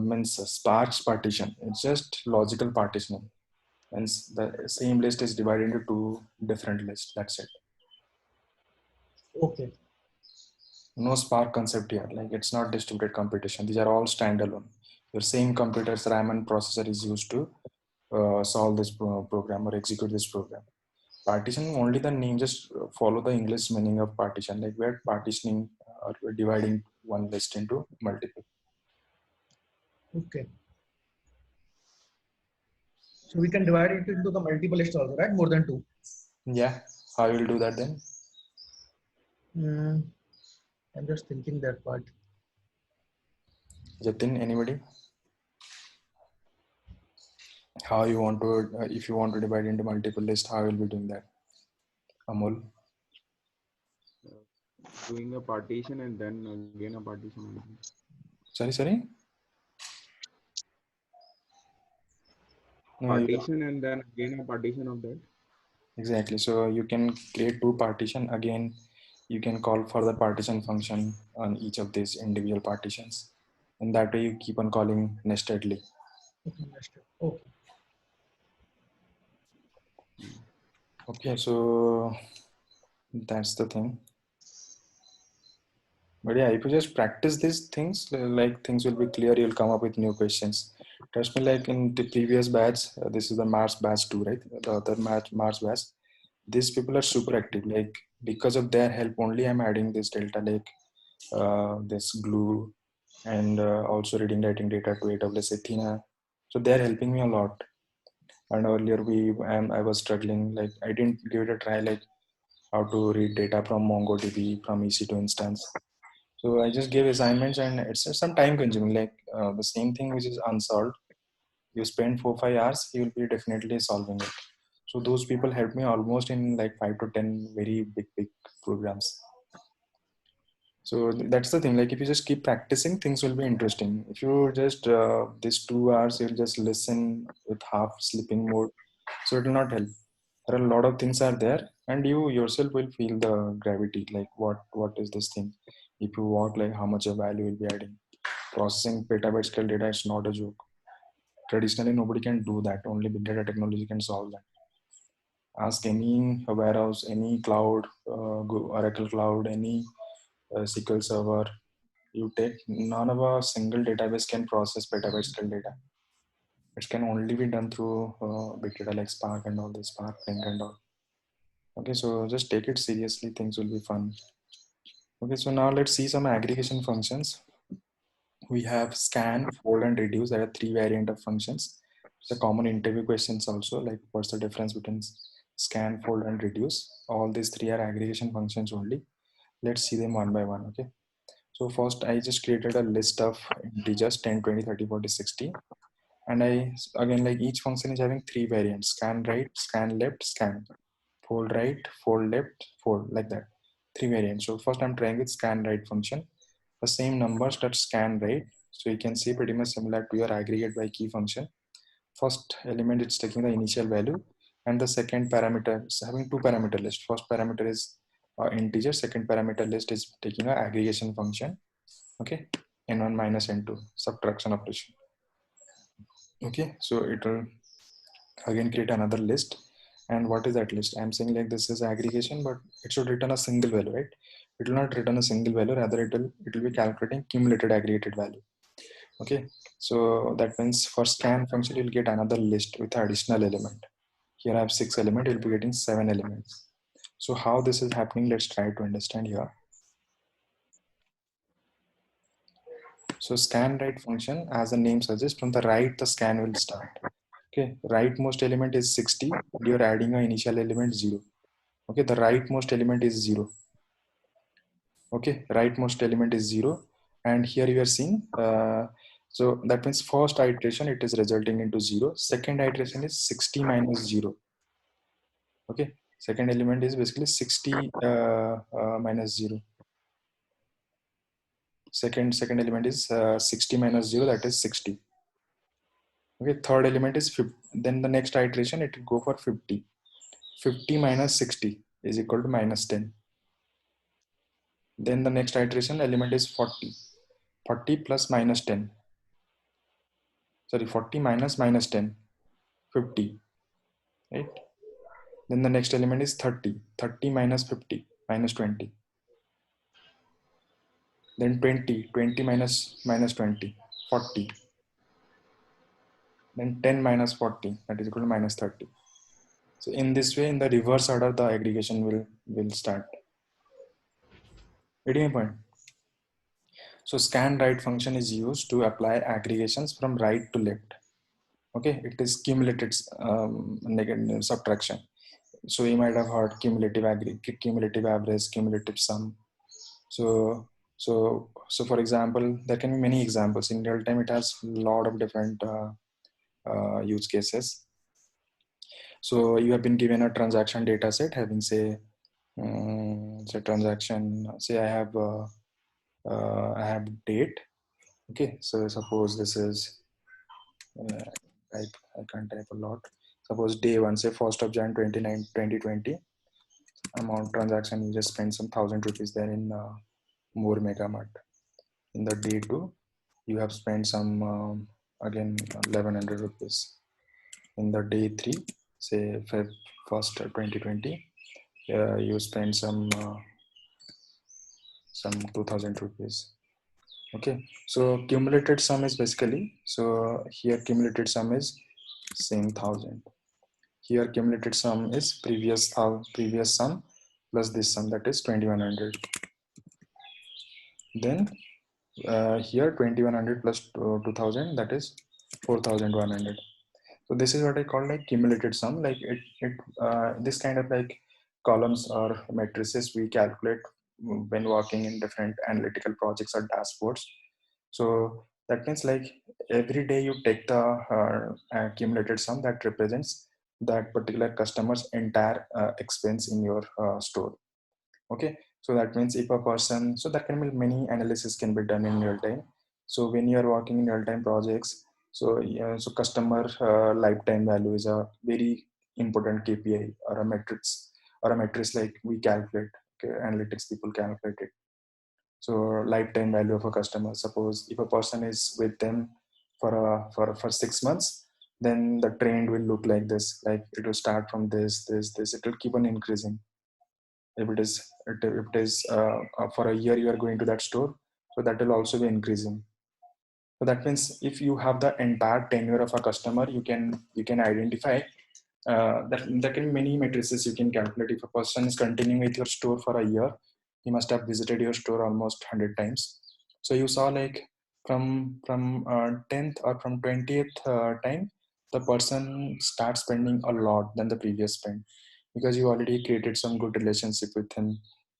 means sparse partition. It's just logical partitioning. And the same list is divided into two different lists. That's it. Okay. No Spark concept here. Like it's not distributed computation. These are all standalone. Your same computer's RAM and processor is used to solve this program or execute this program. Partition only the name, just follow the English meaning of partition. Like we're partitioning or we're dividing one list into multiple. Okay. So we can divide it into the multiple list also, right? More than two. Yeah. How you will do that then? Hmm. I'm just thinking that part. Jatin, anybody? How you want to, if you want to divide into multiple list, how will be doing that? Amol? Doing a partition and then again a partition. Sorry? No, Partition and then again a partition of that. exactly. So you can create two partition. Again, you can call further partition function on each of these individual partitions. And that way you keep on calling nestedly. Okay, understood. Okay. Okay, so that's the thing. But yeah, if you just practice these things, like things will be clear, you'll come up with new questions. Trust me, like in the previous batch, this is the Mars batch 2, right? The other Mars batch. These people are super active. Like because of their help only, I'm adding this Delta Lake, this glue, and also reading writing data to AWS Athena. So they're helping me a lot. And earlier I was struggling. Like I didn't give it a try. Like how to read data from MongoDB from EC2 instance. So I just gave assignments, and it's just some time consuming. Like the same thing which is unsolved, you spend 4-5 hours, you will be definitely solving it. So those people helped me almost in like 5 to 10 very big programs. So that's the thing. Like if you just keep practicing, things will be interesting. If you just these 2 hours, you'll just listen with half sleeping mode, so it will not help. There are a lot of things are there, and you yourself will feel the gravity. Like what is this thing? If you walk, like how much of value will be adding. Processing petabyte scale data is not a joke. Traditionally, nobody can do that. Only big data technology can solve that. Ask any warehouse, any cloud, Oracle cloud, any SQL server. You take, none of a single database can process petabyte scale data. It can only be done through big data like Spark and all this, Spark, Link and all. Okay, so just take it seriously. Things will be fun. Okay, so now let's see some aggregation functions. We have scan, fold, and reduce. There are three variant of functions. It's a common interview questions also, like what's the difference between scan, fold, and reduce. All these three are aggregation functions only. Let's see them one by one. Okay, so first I just created a list of integers 10, 20, 30, 40, 60. And I, again, like each function is having three variants: scan right, scan left, scan, fold right, fold left, fold, like that. Three variants. So first I'm trying with scan right function. the same numbers that scan, right? So you can see pretty much similar to your aggregate by key function. First element it's taking the initial value, and the second parameter is having two parameter list. First parameter is integer, second parameter list is taking an aggregation function. Okay, n1 minus n2 subtraction operation. Okay, so it will again create another list. And what is that list? I'm saying like this is aggregation, but it should return a single value, right? It will not return a single value, rather it will be calculating cumulated aggregated value. Okay, so that means for scan function you'll get another list with additional element. Here I have 6 elements, you'll be getting 7 elements. So how this is happening, let's try to understand here. So scan right function, as the name suggests, from the right the scan will start. Okay, rightmost element is 60 and you're adding an initial element 0. Okay, the rightmost element is 0. Okay, rightmost element is 0, and here you are seeing so that means first iteration it is resulting into 0, second iteration is 60 minus 0. Okay, second element is basically 60 minus 0. Second element is 60 minus 0, that is 60. Okay, third element is 50. Then the next iteration it will go for 50. 50 minus 60 is equal to minus 10. Then the next iteration element is 40. 40 plus minus 10. Sorry, 40 minus minus 10. 50. Right? Then the next element is 30. 30 minus 50. Minus 20. Then 20. 20 minus minus 20. 40. Then 10 minus 40. That is equal to minus 30. So in this way, in the reverse order, the aggregation will start. Getting a point? So scan right function is used to apply aggregations from right to left. Okay, it is cumulative negative subtraction. So you might have heard cumulative aggregate, cumulative average, cumulative sum. So for example, there can be many examples. In real time, it has a lot of different use cases. So you have been given a transaction data set having say transaction. Say I have date. Okay, so suppose this is I can't type a lot. Suppose day 1, say 1st of Jan 2020, amount transaction you just spend some 1,000 rupees there in More Mega Mart. In the day 2, you have spent some again 1,100 rupees. In the day 3, say Feb 1st 2020, you spend some 2,000 rupees. Okay, so cumulated sum is basically, so here cumulated sum is same 1,000. Here cumulated sum is previous sum plus this sum, that is 2,100. Then here 2,100 plus 2,000, that is 4,100. So this is what I call like cumulated sum. Like this kind of like columns or matrices we calculate when working in different analytical projects or dashboards. So that means like every day you take the accumulated sum that represents that particular customer's entire expense in your store. Okay, so that means if a person, so that can be many analysis can be done in real time. So when you are working in real time projects, so yeah, so customer lifetime value is a very important KPI or a metrics like we calculate. Okay, analytics people calculate it. So lifetime value of a customer, suppose if a person is with them for 6 months, then the trend will look like this, like it will start from this, it will keep on increasing. If it is for a year you are going to that store, so that will also be increasing. So that means if you have the entire tenure of a customer, you can identify that there can be many matrices you can calculate. If a person is continuing with your store for a year, he must have visited your store almost 100 times. So you saw like from 10th or from 20th time, the person starts spending a lot than the previous spend, because you already created some good relationship with him.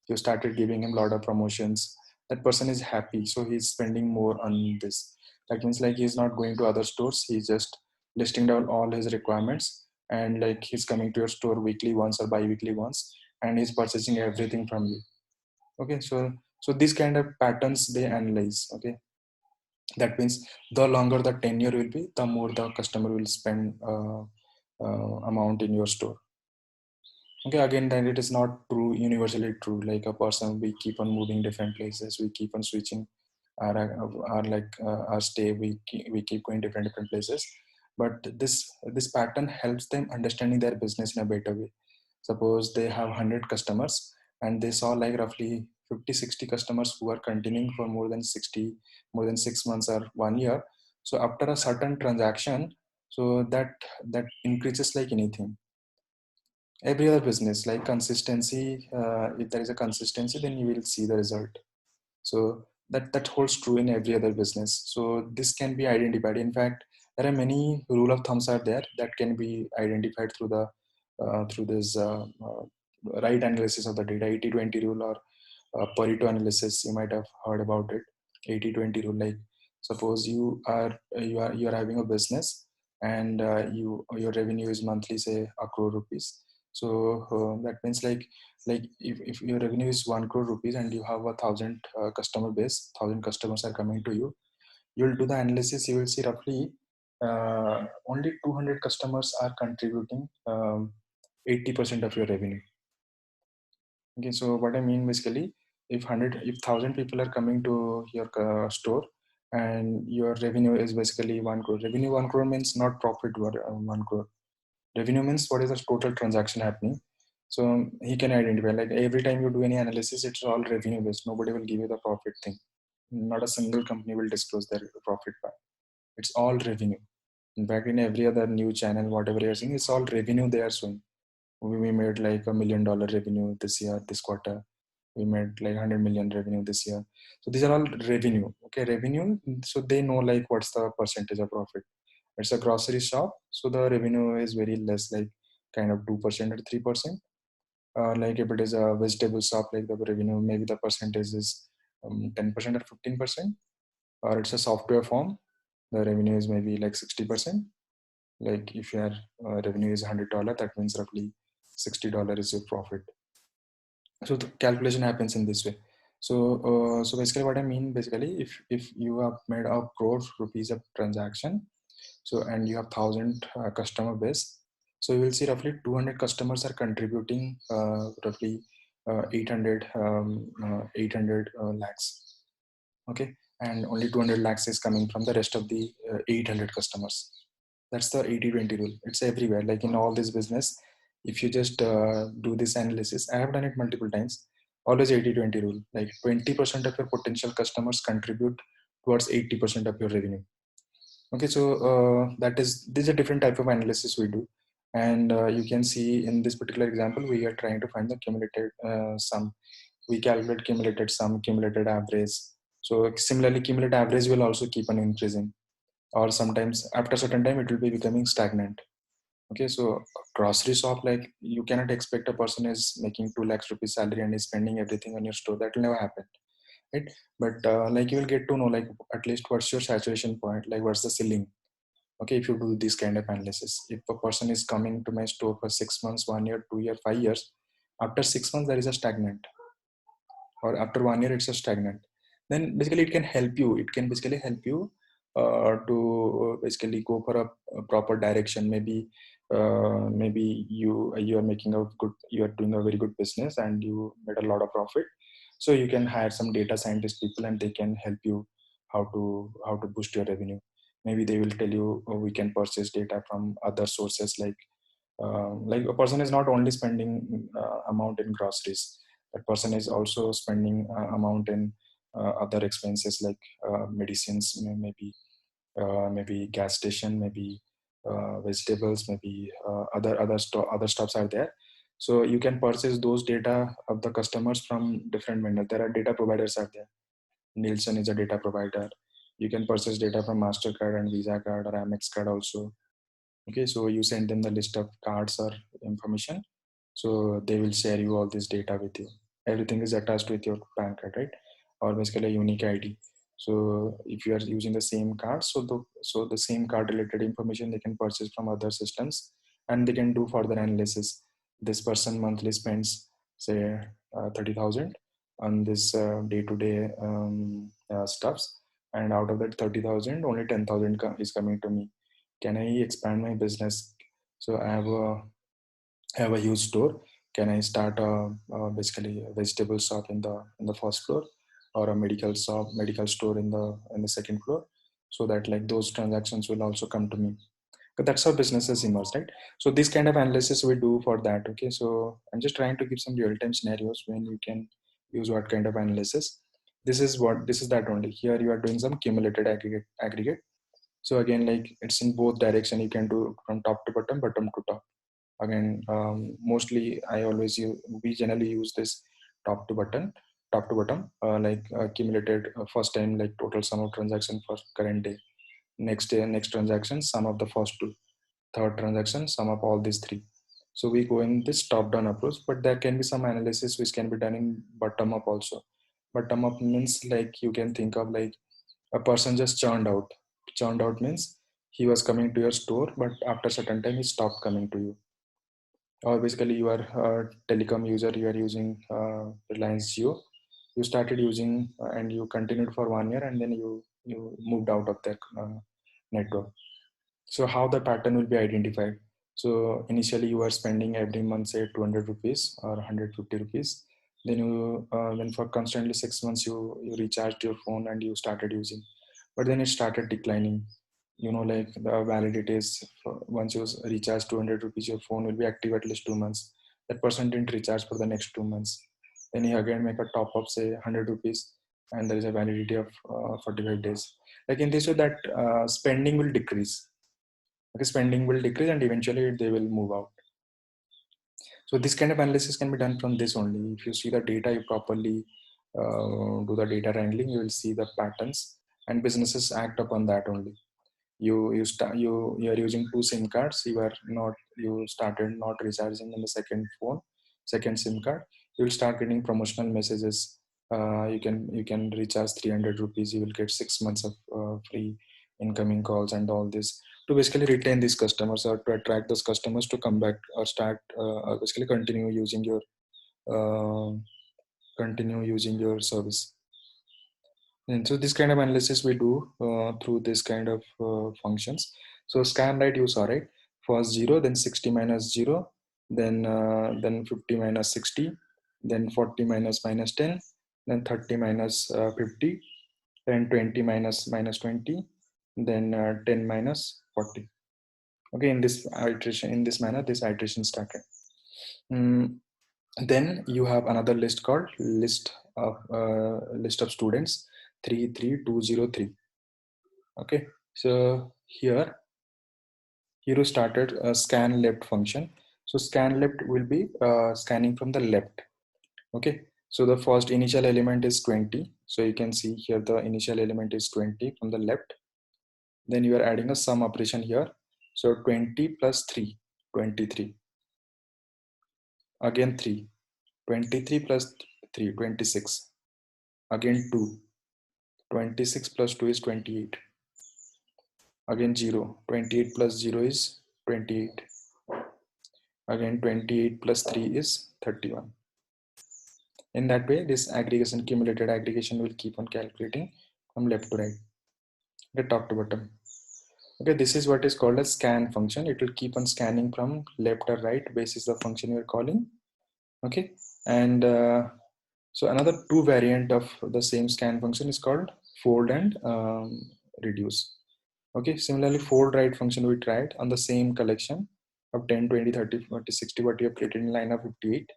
You started giving him a lot of promotions. That person is happy, so he's spending more on this. That means like he's not going to other stores, he's just listing down all his requirements, and like he's coming to your store weekly once or bi-weekly once, and he's purchasing everything from you. Okay, so So these kind of patterns they analyze. Okay, that means the longer the tenure will be, the more the customer will spend amount in your store. Okay, again, then it is not true, universally true. Like a person, we keep on moving different places, we keep on switching our stay, we keep going different places. But this pattern helps them understanding their business in a better way. Suppose they have 100 customers and they saw like roughly 50-60 customers who are continuing for more than 6 months or 1 year. So after a certain transaction, so that increases like anything. Every other business, like consistency, if there is a consistency, then you will see the result. So that holds true in every other business. So this can be identified. In fact, there are many rule of thumbs are there that can be identified through the through this right analysis of the data. 80-20 rule, or Pareto analysis, you might have heard about it. 80-20 rule. Like suppose you are having a business, and your revenue is monthly, say, a crore rupees. So that means like if your revenue is 1 crore rupees and you have 1,000 customer base, 1,000 customers are coming to you, you'll do the analysis. You will see roughly only 200 customers are contributing 80% of your revenue. Okay, so what I mean basically, if 1,000 people are coming to your store, and your revenue is basically 1 crore. Revenue 1 crore means not profit 1 crore. Revenue means what is the total transaction happening. So he can identify, like every time you do any analysis, it's all revenue based. Nobody will give you the profit thing. Not a single company will disclose their profit part. It's all revenue. In fact, in every other new channel, whatever you're seeing, it's all revenue they are showing. We made like $1 million revenue this year, this quarter. We made like 100 million revenue this year. So these are all revenue. Okay, revenue. So they know like what's the percentage of profit. It's a grocery shop, so the revenue is very less, like kind of 2% or 3%. Like if it is a vegetable shop, like the revenue, maybe the percentage is 10% or 15%. Or it's a software firm, the revenue is maybe like 60%. Like if your revenue is $100, that means roughly $60 is your profit. So the calculation happens in this way. So basically what I mean, basically, if you have made a crore rupees of transaction, so and you have 1,000 customer base, so you will see roughly 200 customers are contributing roughly 800 lakhs. Okay, and only 200 lakhs is coming from the rest of the 800 customers. That's the 80-20 rule. It's everywhere, like in all this business. If you just do this analysis, I have done it multiple times. Always 80-20 rule, like 20% of your potential customers contribute towards 80% of your revenue. Okay, so this is a different type of analysis we do. And you can see in this particular example, we are trying to find the cumulative sum. We calculate cumulative sum, cumulative average. So similarly, cumulative average will also keep on increasing, or sometimes after a certain time it will be becoming stagnant. Okay, so grocery shop, like you cannot expect a person is making 2 lakhs rupees salary and is spending everything on your store. That will never happen, right? But like you will get to know like at least what's your saturation point, like what's the ceiling. Okay, if you do this kind of analysis, if a person is coming to my store for 6 months, 1 year, 2 year, 5 years, after 6 months there is a stagnant, or after 1 year it's a stagnant, then basically it can help you. It can basically help you to basically go for a proper direction. Maybe you are making a good, you are doing a very good business and you made a lot of profit. So you can hire some data scientist people and they can help you how to boost your revenue. Maybe they will tell you, oh, we can purchase data from other sources, like a person is not only spending amount in groceries. That person is also spending amount in other expenses, like medicines, maybe gas station, maybe vegetables, maybe other stuffs are there. So you can purchase those data of the customers from different vendors. There are data providers out there. Nielsen is a data provider. You can purchase data from MasterCard and Visa card or Amex card also. Okay, so you send them the list of cards or information, so they will share you all this data with you. Everything is attached with your PAN card, right? Or basically a unique ID. So if you are using the same card, so the same card related information they can purchase from other systems, and they can do further analysis. This person monthly spends say 30,000. on this day-to-day stuffs, and out of that 30,000, only 10,000 is coming to me. Can I expand my business? So I have a huge store. Can I start basically a vegetable shop in the first floor, or a medical store in the second floor, so that like those transactions will also come to me. But that's how businesses emerge, right? So this kind of analysis we do for that. Okay, so I'm just trying to give some real-time scenarios when you can use what kind of analysis. This is that only. Here you are doing some cumulative aggregate. So again, like it's in both direction. You can do from top to bottom, bottom to top. Again, mostly we generally use this top to bottom, like accumulated first time, like total sum of transaction for current day, next day, next transaction, sum of the first two, third transaction, sum of all these three. So we go in this top down approach, but there can be some analysis which can be done in bottom up also. Bottom up means like you can think of like a person just churned out. Churned out means he was coming to your store, but after certain time he stopped coming to you. Or basically you are a telecom user, you are using Reliance Jio. You started using and you continued for 1 year, and then you moved out of that network. So how the pattern will be identified? So initially you are spending every month say 200 rupees or 150 rupees. Then for constantly 6 months you recharged your phone and you started using, but then it started declining. Like the validity is once you recharge 200 rupees, your phone will be active at least 2 months. That person didn't recharge for the next 2 months. Then he again make a top up, say 100 rupees, and there is a validity of 45 days. Like in this way, that spending will decrease. Okay, spending will decrease and eventually they will move out. So this kind of analysis can be done from this only. If you see the data, you properly do the data wrangling, you will see the patterns, and businesses act upon that only. You are using two SIM cards. You started not recharging in the second SIM card. You will start getting promotional messages. You can recharge 300 rupees. You will get 6 months of free incoming calls and all this, to basically retain these customers or to attract those customers to come back or start basically uh, continue using your service. And so this kind of analysis we do through this kind of functions. So scan right, you saw, right? First 0, then 60 minus 0, then 50 minus 60, then 40 minus 10, then 30 minus 50, then 20 minus 20, then 10 minus 40. Okay, in this iteration, in this manner, this iteration started. Then you have another list called list of students 33203. Okay, so here you started a scan left function. So scan left will be scanning from the left. Okay, so the first initial element is 20. So you can see here the initial element is 20 from the left. Then you are adding a sum operation here. So 20 plus 3, 23. Again 3, 23 plus 3, 26. Again 2, 26 plus 2 is 28. Again 0, 28 plus 0 is 28. Again 28 plus 3 is 31. In that way, this aggregation, cumulated aggregation, will keep on calculating from left to right, okay, top to bottom. Okay, this is what is called a scan function. It will keep on scanning from left or right basis the function you are calling. Okay, and so another two variant of the same scan function is called fold and reduce. Okay, similarly, fold right function we tried on the same collection of 10, 20, 30, 40, 60 what you have created in line of 58.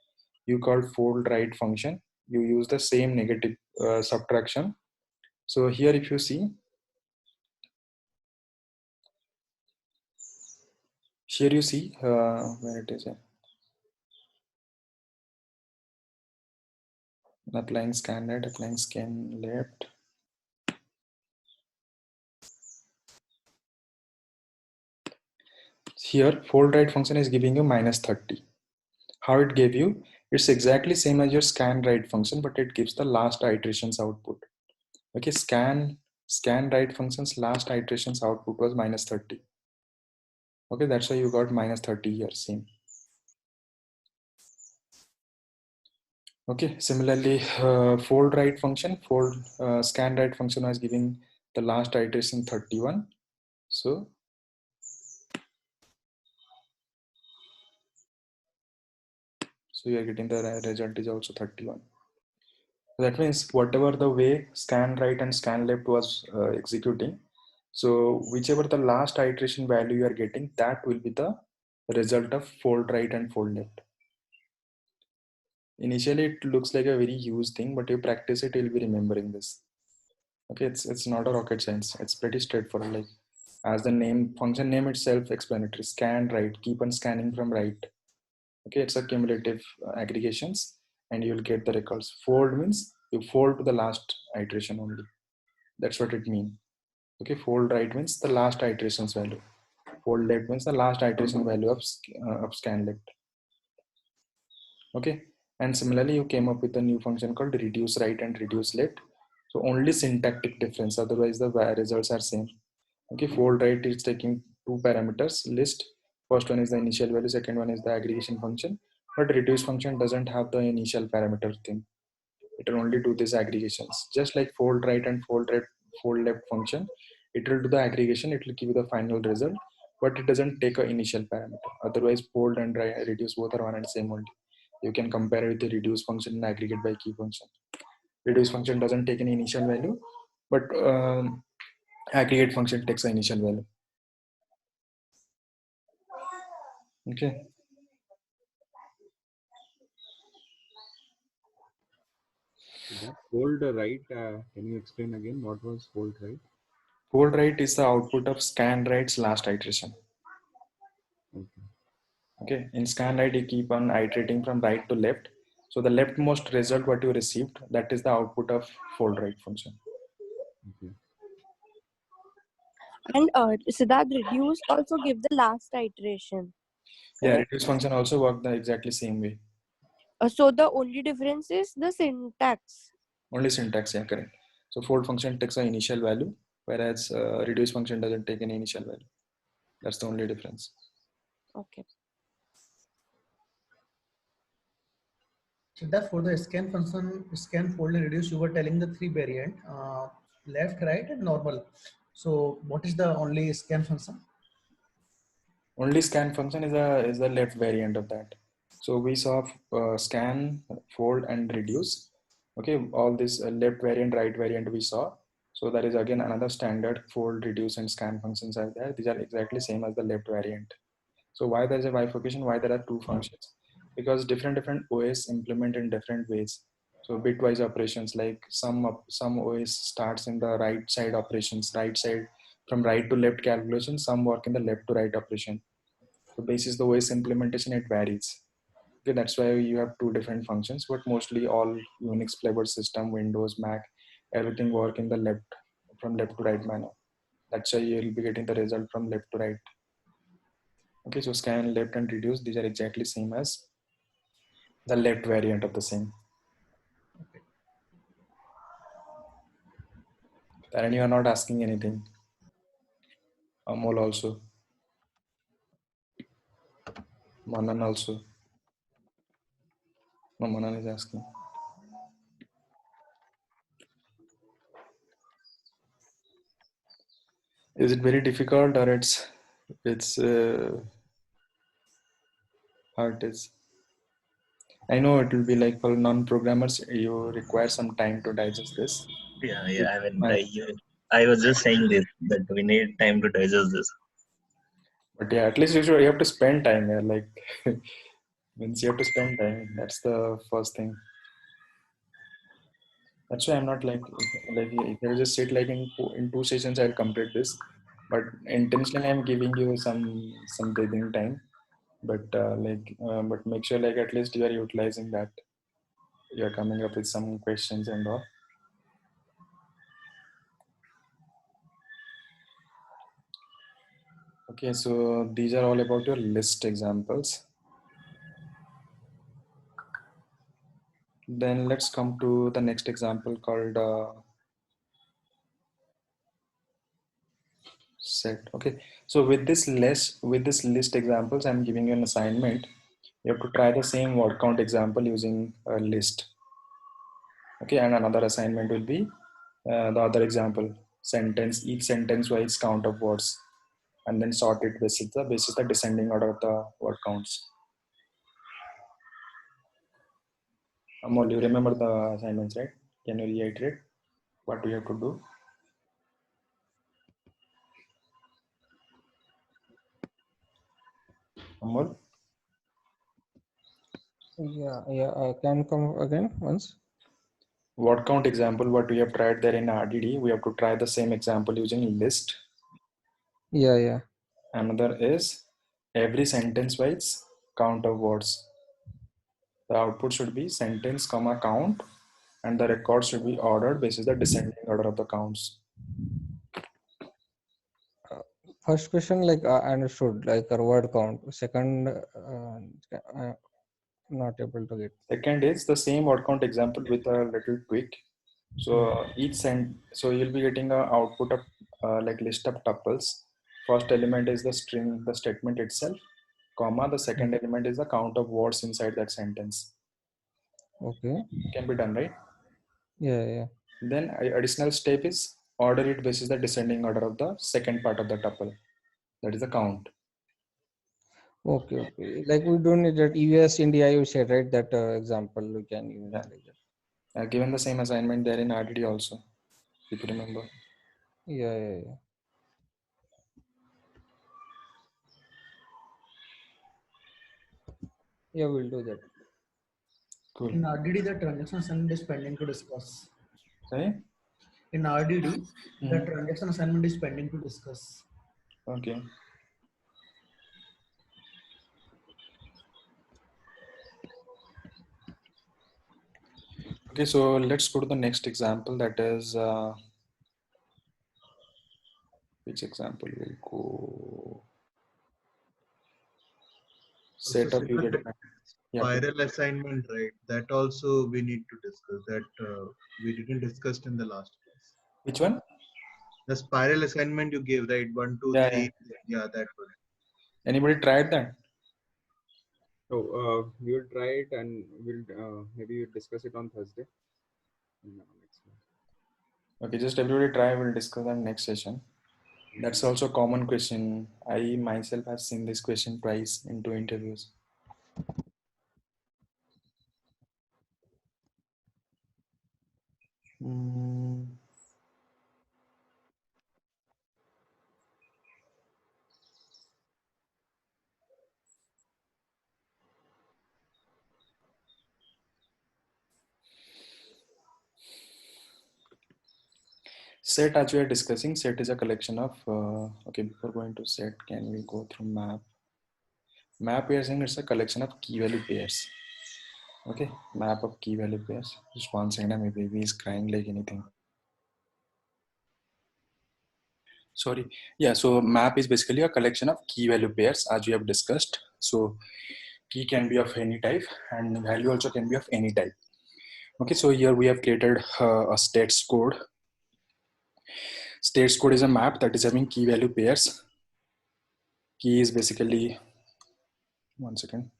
You called fold right function. You use the same negative subtraction. So here if you see, here you see where it is, applying scan right, applying scan left. Here fold right function is giving you minus 30. How it gave you? It's exactly same as your scan right function, but it gives the last iterations output. Okay, scan right function's last iterations output was minus 30. Okay, that's why you got minus 30 here, same. Okay, similarly, fold right function, scan right function was giving the last iteration 31. So you are getting the result is also 31. So that means whatever the way scan right and scan left was executing, so whichever the last iteration value you are getting, that will be the result of fold right and fold left. Initially, it looks like a very huge thing, but you practice it, you'll be remembering this. Okay, it's not a rocket science. It's pretty straightforward. Like as the name function name itself explanatory, scan right, keep on scanning from right. Okay, it's a cumulative aggregations, and you'll get the records. Fold means you fold to the last iteration only. That's what it means. Okay, fold right means the last iteration's value. Fold left means the last iteration value of scan left. Okay, and similarly you came up with a new function called reduce right and reduce left. So only syntactic difference, otherwise the results are same. Okay, fold right is taking two parameters list. First one is the initial value, second one is the aggregation function, but reduce function doesn't have the initial parameter thing. It will only do these aggregations. Just like fold right and fold left function, it will do the aggregation, it will give you the final result, but it doesn't take an initial parameter. Otherwise fold and reduce both are one and same only. You can compare it with the reduce function and aggregate by key function. Reduce function doesn't take an initial value, but aggregate function takes an initial value. Okay. That fold right, can you explain again what was fold right? Fold right is the output of scan right's last iteration. Okay. Okay, in scan right you keep on iterating from right to left. So the leftmost result what you received, that is the output of fold right function. Okay. And Siddharth, reduce also give the last iteration. Yeah, reduce function also work the exactly same way. So the only difference is the syntax. Only syntax, yeah, correct. So fold function takes an initial value, whereas reduce function doesn't take an initial value. That's the only difference. Okay. So that for the scan function, scan, fold, and reduce, you were telling the three variant, left, right, and normal. So what is the only scan function? Only scan function is the left variant of that. So we saw scan, fold, and reduce. Okay, all this left variant, right variant we saw. So that is again another standard fold, reduce, and scan functions are there. These are exactly same as the left variant. So why there is a bifurcation? Why there are two functions? Because different OS implement in different ways. So bitwise operations, like some OS starts in the right side operations, right side from right to left calculation. Some work in the left to right operation. So basis the OS implementation, it varies. Okay, that's why you have two different functions, but mostly all Unix flavored system, Windows, Mac, everything work in the left, from left to right manner. That's why you'll be getting the result from left to right. Okay, so scan, left, and reduce, these are exactly same as the left variant of the same. And you are not asking anything. Amol also. Manan also. No, Manan is asking. Is it very difficult, or it's how it is? I know it will be like for non-programmers, you require some time to digest this. Yeah, yeah. I was just saying this that we need time to digest this. But yeah, at least you have to spend time. Yeah, like means you have to spend time. That's the first thing. That's why I'm not like if I just sit like in two sessions, I'll complete this. But intentionally, I'm giving you some breathing time. But make sure like at least you are utilizing that. You're coming up with some questions and all. Okay, so these are all about your list examples. Then let's come to the next example called set. Okay, so with this list examples, I'm giving you an assignment. You have to try the same word count example using a list. Okay, and another assignment will be the other example, each sentence wise count of words, and then sort it basis the descending order of the word counts. Amol, you remember the assignments, right? Can you reiterate what we have to do? Amol? Yeah. Can come again once. Word count example, what we have tried there in RDD, we have to try the same example using list. Yeah. Another is every sentence wise count of words. The output should be sentence comma count, and the record should be ordered based on the descending order of the counts. First question, like I understood, like a word count. Second, not able to get. Second is the same word count example with a little tweak. So so you'll be getting a output of like list of tuples. First element is the string, the statement itself, comma. The second element is the count of words inside that sentence. Okay. Can be done, right? Yeah. Then additional step is order it basis the descending order of the second part of the tuple. That is the count. Okay. Like we don't need that US India you said, right? That example we can use Yeah. like that. Given the same assignment there in RDD also, if you remember. Yeah. Yeah, we'll do that. Cool. In RDD, the transaction assignment is pending to discuss. Sorry? In RDD, the transaction assignment is pending to discuss. Okay. Okay, so let's go to the next example. That is, which example will go? Set up user defined. Spiral assignment, right? That also we need to discuss. That we didn't discuss in the last class. Which one? The spiral assignment you gave, right? 1, 2, Yeah, 3. Yeah, that one. Anybody tried that? So we will try it, and we'll maybe we'll discuss it on Thursday. Next month. Okay, just everybody try. We'll discuss on next session. That's also a common question. I myself have seen this question twice in 2 interviews. Set, as we are discussing, set is a collection of, okay, before going to set, can we go through map? Map, we are saying it's a collection of key value pairs. Okay, map of key value pairs. Just 1 second, my baby is crying like anything. Sorry. Yeah, so map is basically a collection of key value pairs, as we have discussed. So key can be of any type and value also can be of any type. Okay, so here we have created a states code. States code is a map that is having key value pairs. Key is basically, 1 second.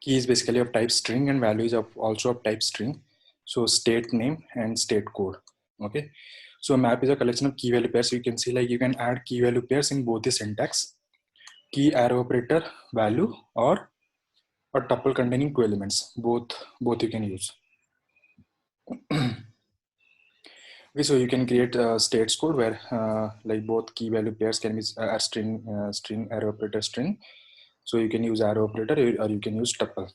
Key is basically of type string and value is also of type string. So state name and state code. Okay. So a map is a collection of key value pairs. So you can see like you can add key value pairs in both the syntax, key arrow operator value or a tuple containing 2 elements. Both you can use. Okay, so you can create a states code where like both key value pairs can be a string arrow operator string. So you can use arrow operator or you can use tuple.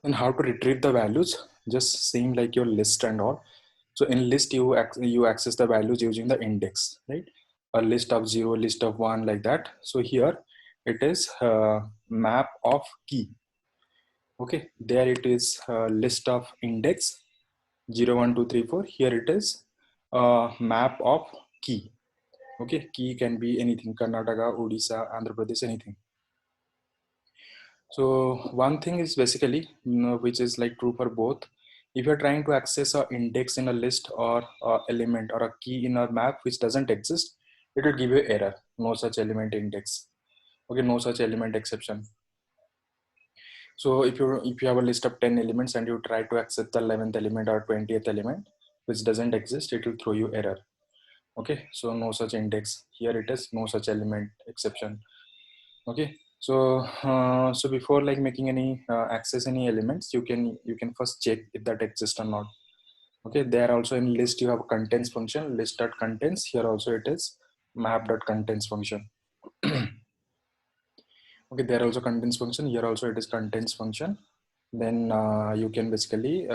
And how to retrieve the values, just same like your list and all. So in list you access the values using the index, right? A list of 0, list of 1, like that. So here it is map of key. Okay, there it is list of index 0, 1, 2, 3, 4. Here it is map of key. Okay, key can be anything, Karnataka, Odisha, Andhra Pradesh, anything. So one thing is basically, which is like true for both. If you're trying to access an index in a list or a element or a key in a map which doesn't exist, it will give you error. No such element index. Okay, no such element exception. So if you have a list of 10 elements and you try to access the 11th element or 20th element, which doesn't exist, it will throw you error. Okay, so no such index. Here it is, no such element exception. Okay, so so before like making any access any elements, you can first check if that exists or not. Okay, there also in list you have contents function, list.contents. Here also it is map.contents function. Okay, there also contents function. Here also it is contents function. Then you can basically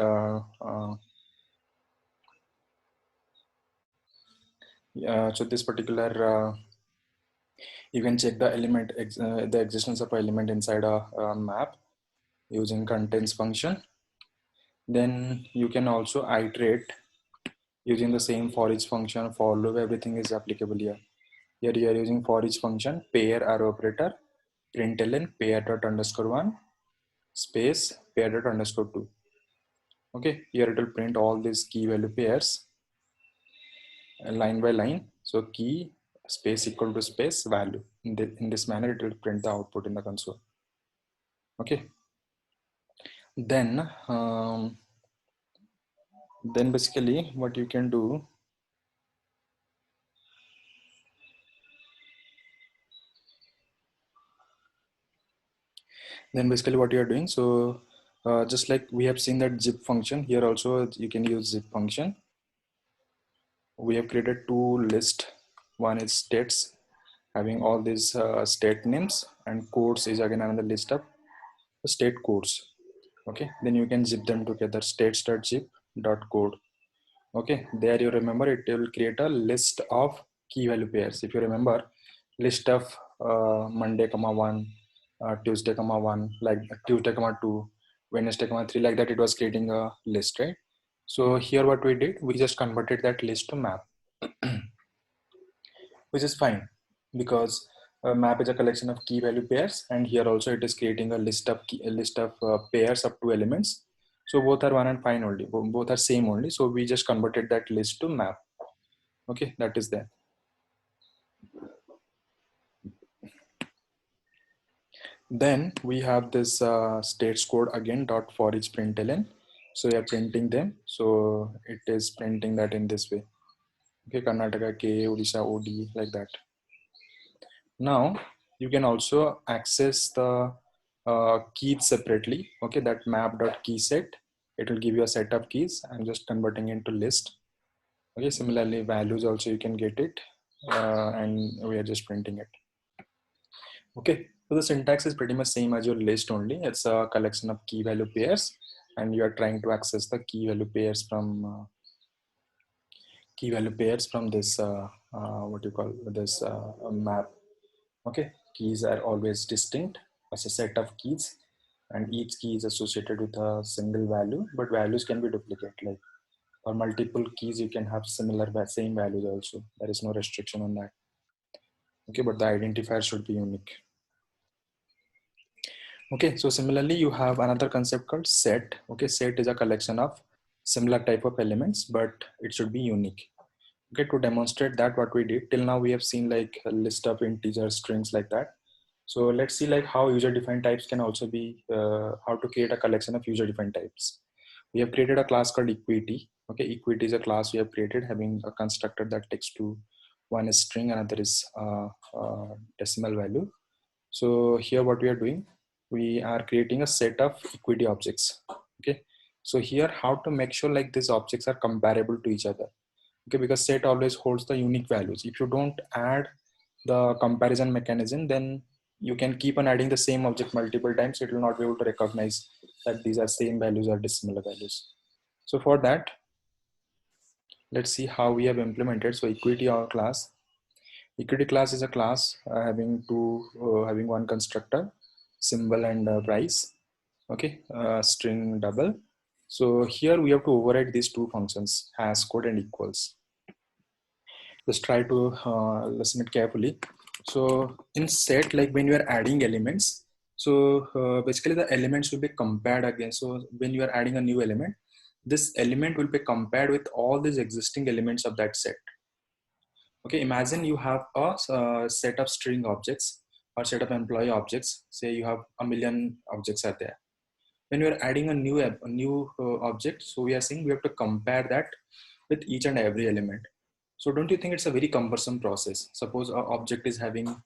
so this particular you can check the element the existence of an element inside a map using contents function. Then you can also iterate using the same for each function, for loop, everything is applicable here. Here you are using for each function, pair arrow operator, println pair dot underscore 1 space pair dot underscore 2. Okay, here it will print all these key value pairs line by line. So key space equal to space value. In this manner, it will print the output in the console. Okay. Then basically what you can do, so just like we have seen that zip function, here also you can use zip function. We have created two lists. One is states having all these state names, and codes is again another list of state codes. Okay, then you can zip them together, states.zip.code. Okay, there you remember it will create a list of key value pairs. If you remember, list of Monday, 1, Tuesday, 1, like Tuesday, 2, Wednesday, 3, like that. It was creating a list, right? So here what we did, we just converted that list to map, which is fine because a map is a collection of key value pairs, and here also it is creating a list of pairs of 2 elements. So both are one and fine only, both are same only. So we just converted that list to map. Okay, that is there. Then we have this states code again dot for each println. So we are printing them. So it is printing that in this way. Okay, Karnataka K, Odisha OD, like that. Now you can also access the keys separately. Okay, that map.key set, it will give you a set of keys. I'm just converting into list. Okay, similarly values also you can get it, and we are just printing it. Okay, so the syntax is pretty much same as your list only. It's a collection of key value pairs, and you are trying to access the key value pairs from this what you call this map. Okay, keys are always distinct as a set of keys, and each key is associated with a single value, but values can be duplicate. Like for multiple keys, you can have same values also. There is no restriction on that. Okay, but the identifier should be unique. Okay, so similarly, you have another concept called set. Okay, set is a collection of similar type of elements, but it should be unique. Okay, to demonstrate that, what we did till now, we have seen like a list of integer strings like that. So let's see like how user-defined types can also be, how to create a collection of user-defined types. We have created a class called equity. Okay, equity is a class we have created having a constructor that takes two. One is string, another is decimal value. So here what we are doing, we are creating a set of equity objects. Okay, so here how to make sure like these objects are comparable to each other. Okay, because set always holds the unique values. If you don't add the comparison mechanism, then you can keep on adding the same object multiple times. It will not be able to recognize that these are same values or dissimilar values. So for that, let's see how we have implemented. So equity class. Equity class is a class having one constructor, symbol and price. Okay, string double. So here we have to override these two functions, has code and equals. Just try to listen it carefully. So in set, like when you are adding elements, so basically the elements will be compared again. So when you are adding a new element, this element will be compared with all these existing elements of that set. Okay, imagine you have a set of string objects or set of employee objects. Say you have 1 million objects are there. when we are adding a new object, so we are saying we have to compare that with each and every element. So don't you think it's a very cumbersome process? Suppose our object is having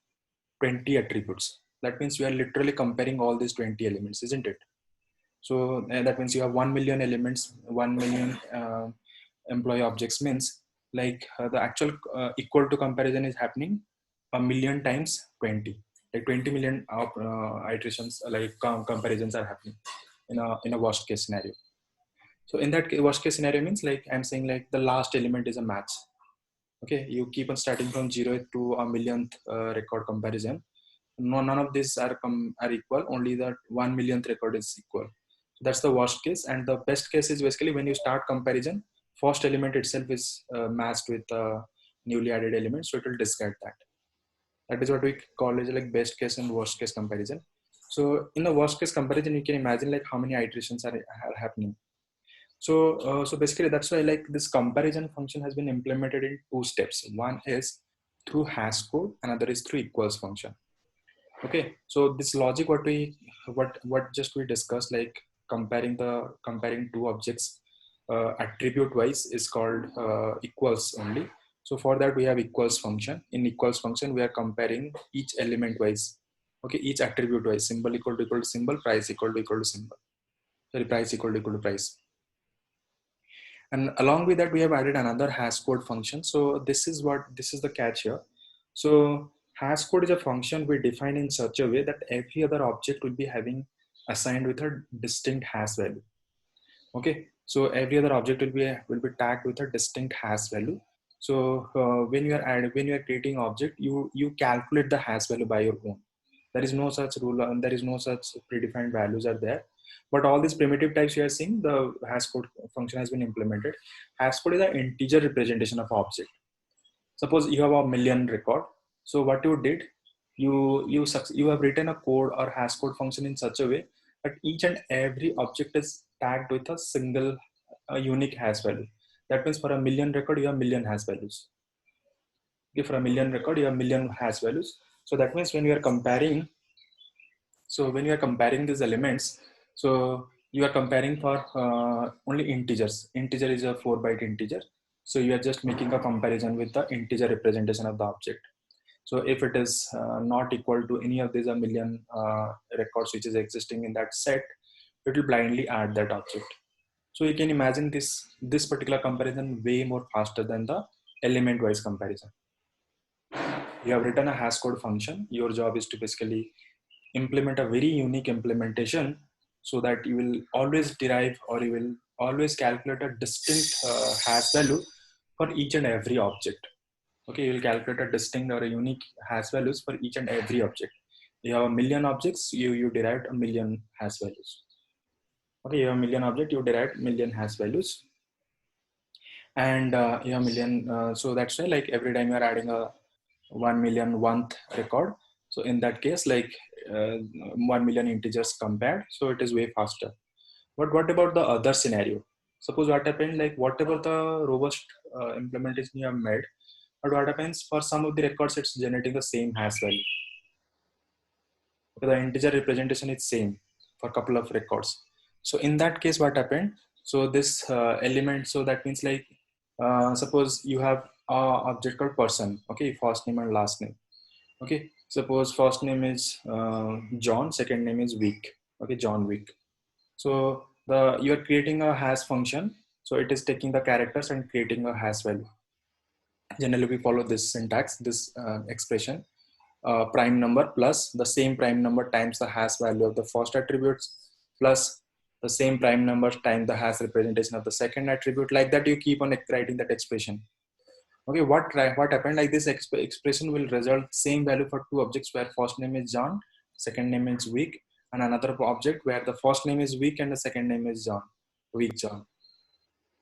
20 attributes. That means we are literally comparing all these 20 elements, isn't it? So that means you have 1 million elements, 1 million employee objects, means like the actual equal to comparison is happening a million times 20, like 20 million iterations, like comparisons are happening in a worst case scenario. So in that worst case scenario means, like I'm saying, like the last element is a match. Okay, you keep on starting from 0 to a millionth record comparison. No, none of these are equal. Only that 1 millionth record is equal. So that's the worst case, and the best case is basically when you start comparison, first element itself is matched with newly added element, so it will discard that. That is what we call as like best case and worst case comparison. So in the worst case comparison, you can imagine like how many iterations are happening. So basically that's why like this comparison function has been implemented in two steps. One is through hash code, another is through equals function. Okay, so this logic what we discussed, like comparing two objects attribute wise, is called equals only. So for that we have equals function. In equals function we are comparing each element wise, okay, each attribute wise, symbol equal to symbol, price equal to symbol, sorry, price equal to price. And along with that we have added another hash code function. So this is the catch here. So hash code is a function we define in such a way that every other object will be having assigned with a distinct hash value. Okay, so every other object will be tagged with a distinct hash value. So when you are creating object, you calculate the hash value by your own. There is no such rule, and there is no such predefined values are there. But all these primitive types you are seeing, the hash code function has been implemented. Hash code is an integer representation of object. Suppose you have a million record. So what you did, you have written a code or hash code function in such a way that each and every object is tagged with a single unique hash value. That means for a million record, you have million hash values. Okay, for a million record, you have million hash values. So that means when you are comparing, these elements, so you are comparing for only integers. Integer is a 4-byte integer. So you are just making a comparison with the integer representation of the object. So if it is not equal to any of these a million records which is existing in that set, it will blindly add that object. So you can imagine this particular comparison way more faster than the element wise comparison. You have written a hash code function. Your job is to basically implement a very unique implementation so that you will always derive, or you will always calculate a distinct hash value for each and every object. Okay, you will calculate a distinct or a unique hash values for each and every object. You have a million objects, you derived a million hash values. Okay, you have a million object, you derived million hash values, and you have million. So that's why, like every time you are adding a 1 million one record. So in that case, like 1 million integers compared, so it is way faster. But what about the other scenario? Suppose what happened, like whatever the robust implementation you have made, but what happens for some of the records, it's generating the same hash value. The integer representation is same for a couple of records. So in that case, what happened? So this element, so that means like suppose you have a object called person. Okay, first name and last name. Okay, suppose first name is John, second name is Week. Okay, John Week. So you are creating a hash function. So it is taking the characters and creating a hash value. Generally, we follow this syntax, this expression. Prime number plus the same prime number times the hash value of the first attributes plus the same prime number times the hash representation of the second attribute. Like that, you keep on writing that expression. Okay, what happened, like this expression will result same value for two objects where first name is John, second name is Week, and another object where the first name is Week and the second name is John, Week John.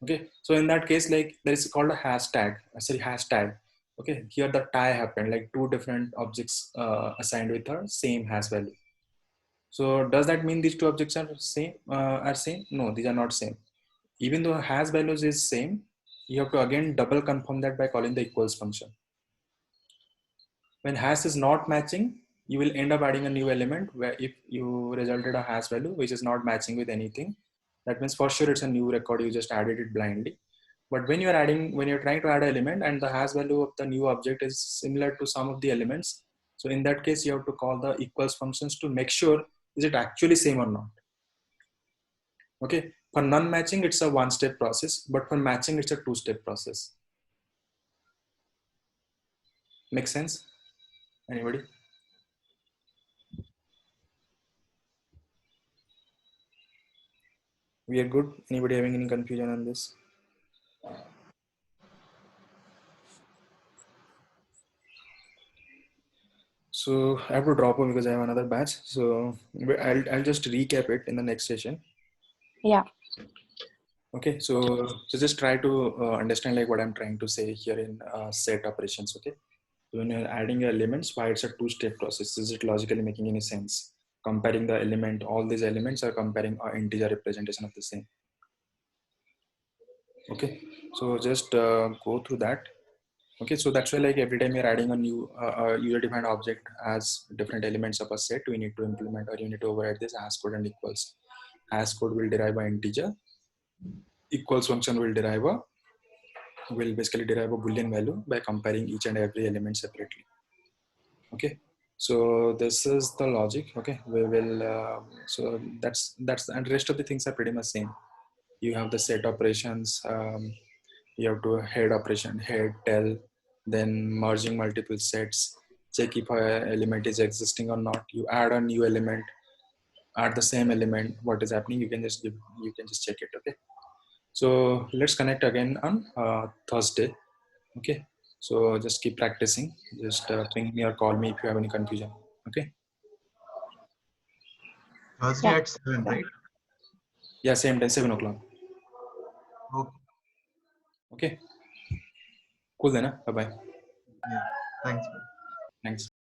Okay, so in that case, like there is called a hashtag. Okay, here the tie happened, like two different objects assigned with her same hash value. So does that mean these two objects are same? No, these are not same. Even though hash values is same, you have to again double confirm that by calling the equals function. When hash is not matching, you will end up adding a new element where if you resulted a hash value which is not matching with anything, that means for sure it's a new record, you just added it blindly. But when you're trying to add an element and the hash value of the new object is similar to some of the elements, so in that case you have to call the equals functions to make sure is it actually same or not. Okay, for non-matching it's a one-step process, but for matching it's a two-step process. Make sense? Anybody? We are good. Anybody having any confusion on this? So I have to drop off because I have another batch. So I'll just recap it in the next session. Yeah. Okay. So just try to understand like what I'm trying to say here in set operations. Okay. When you're adding your elements, why it's a two-step process? Is it logically making any sense? Comparing the element, all these elements are comparing an integer representation of the same. Okay. So just go through that. Okay, so that's why like every time you're adding a new user-defined object as different elements of a set, we need to implement or you need to override this hash code and equals. Hash code will derive an integer. Equals function will basically derive a Boolean value by comparing each and every element separately. Okay, so this is the logic. Okay, we will. So that's and the rest of the things are pretty much same. You have the set operations. You have to head operation, head, tell, then merging multiple sets, check if an element is existing or not. You add a new element, add the same element. What is happening? You can just check it. Okay. So let's connect again on Thursday. Okay. So just keep practicing. Just ping me or call me if you have any confusion. Okay. Thursday Yeah. at 7, right? Yeah, same time, 7 o'clock. Okay. Okay. Cool then. Bye bye. Yeah. Thanks, man.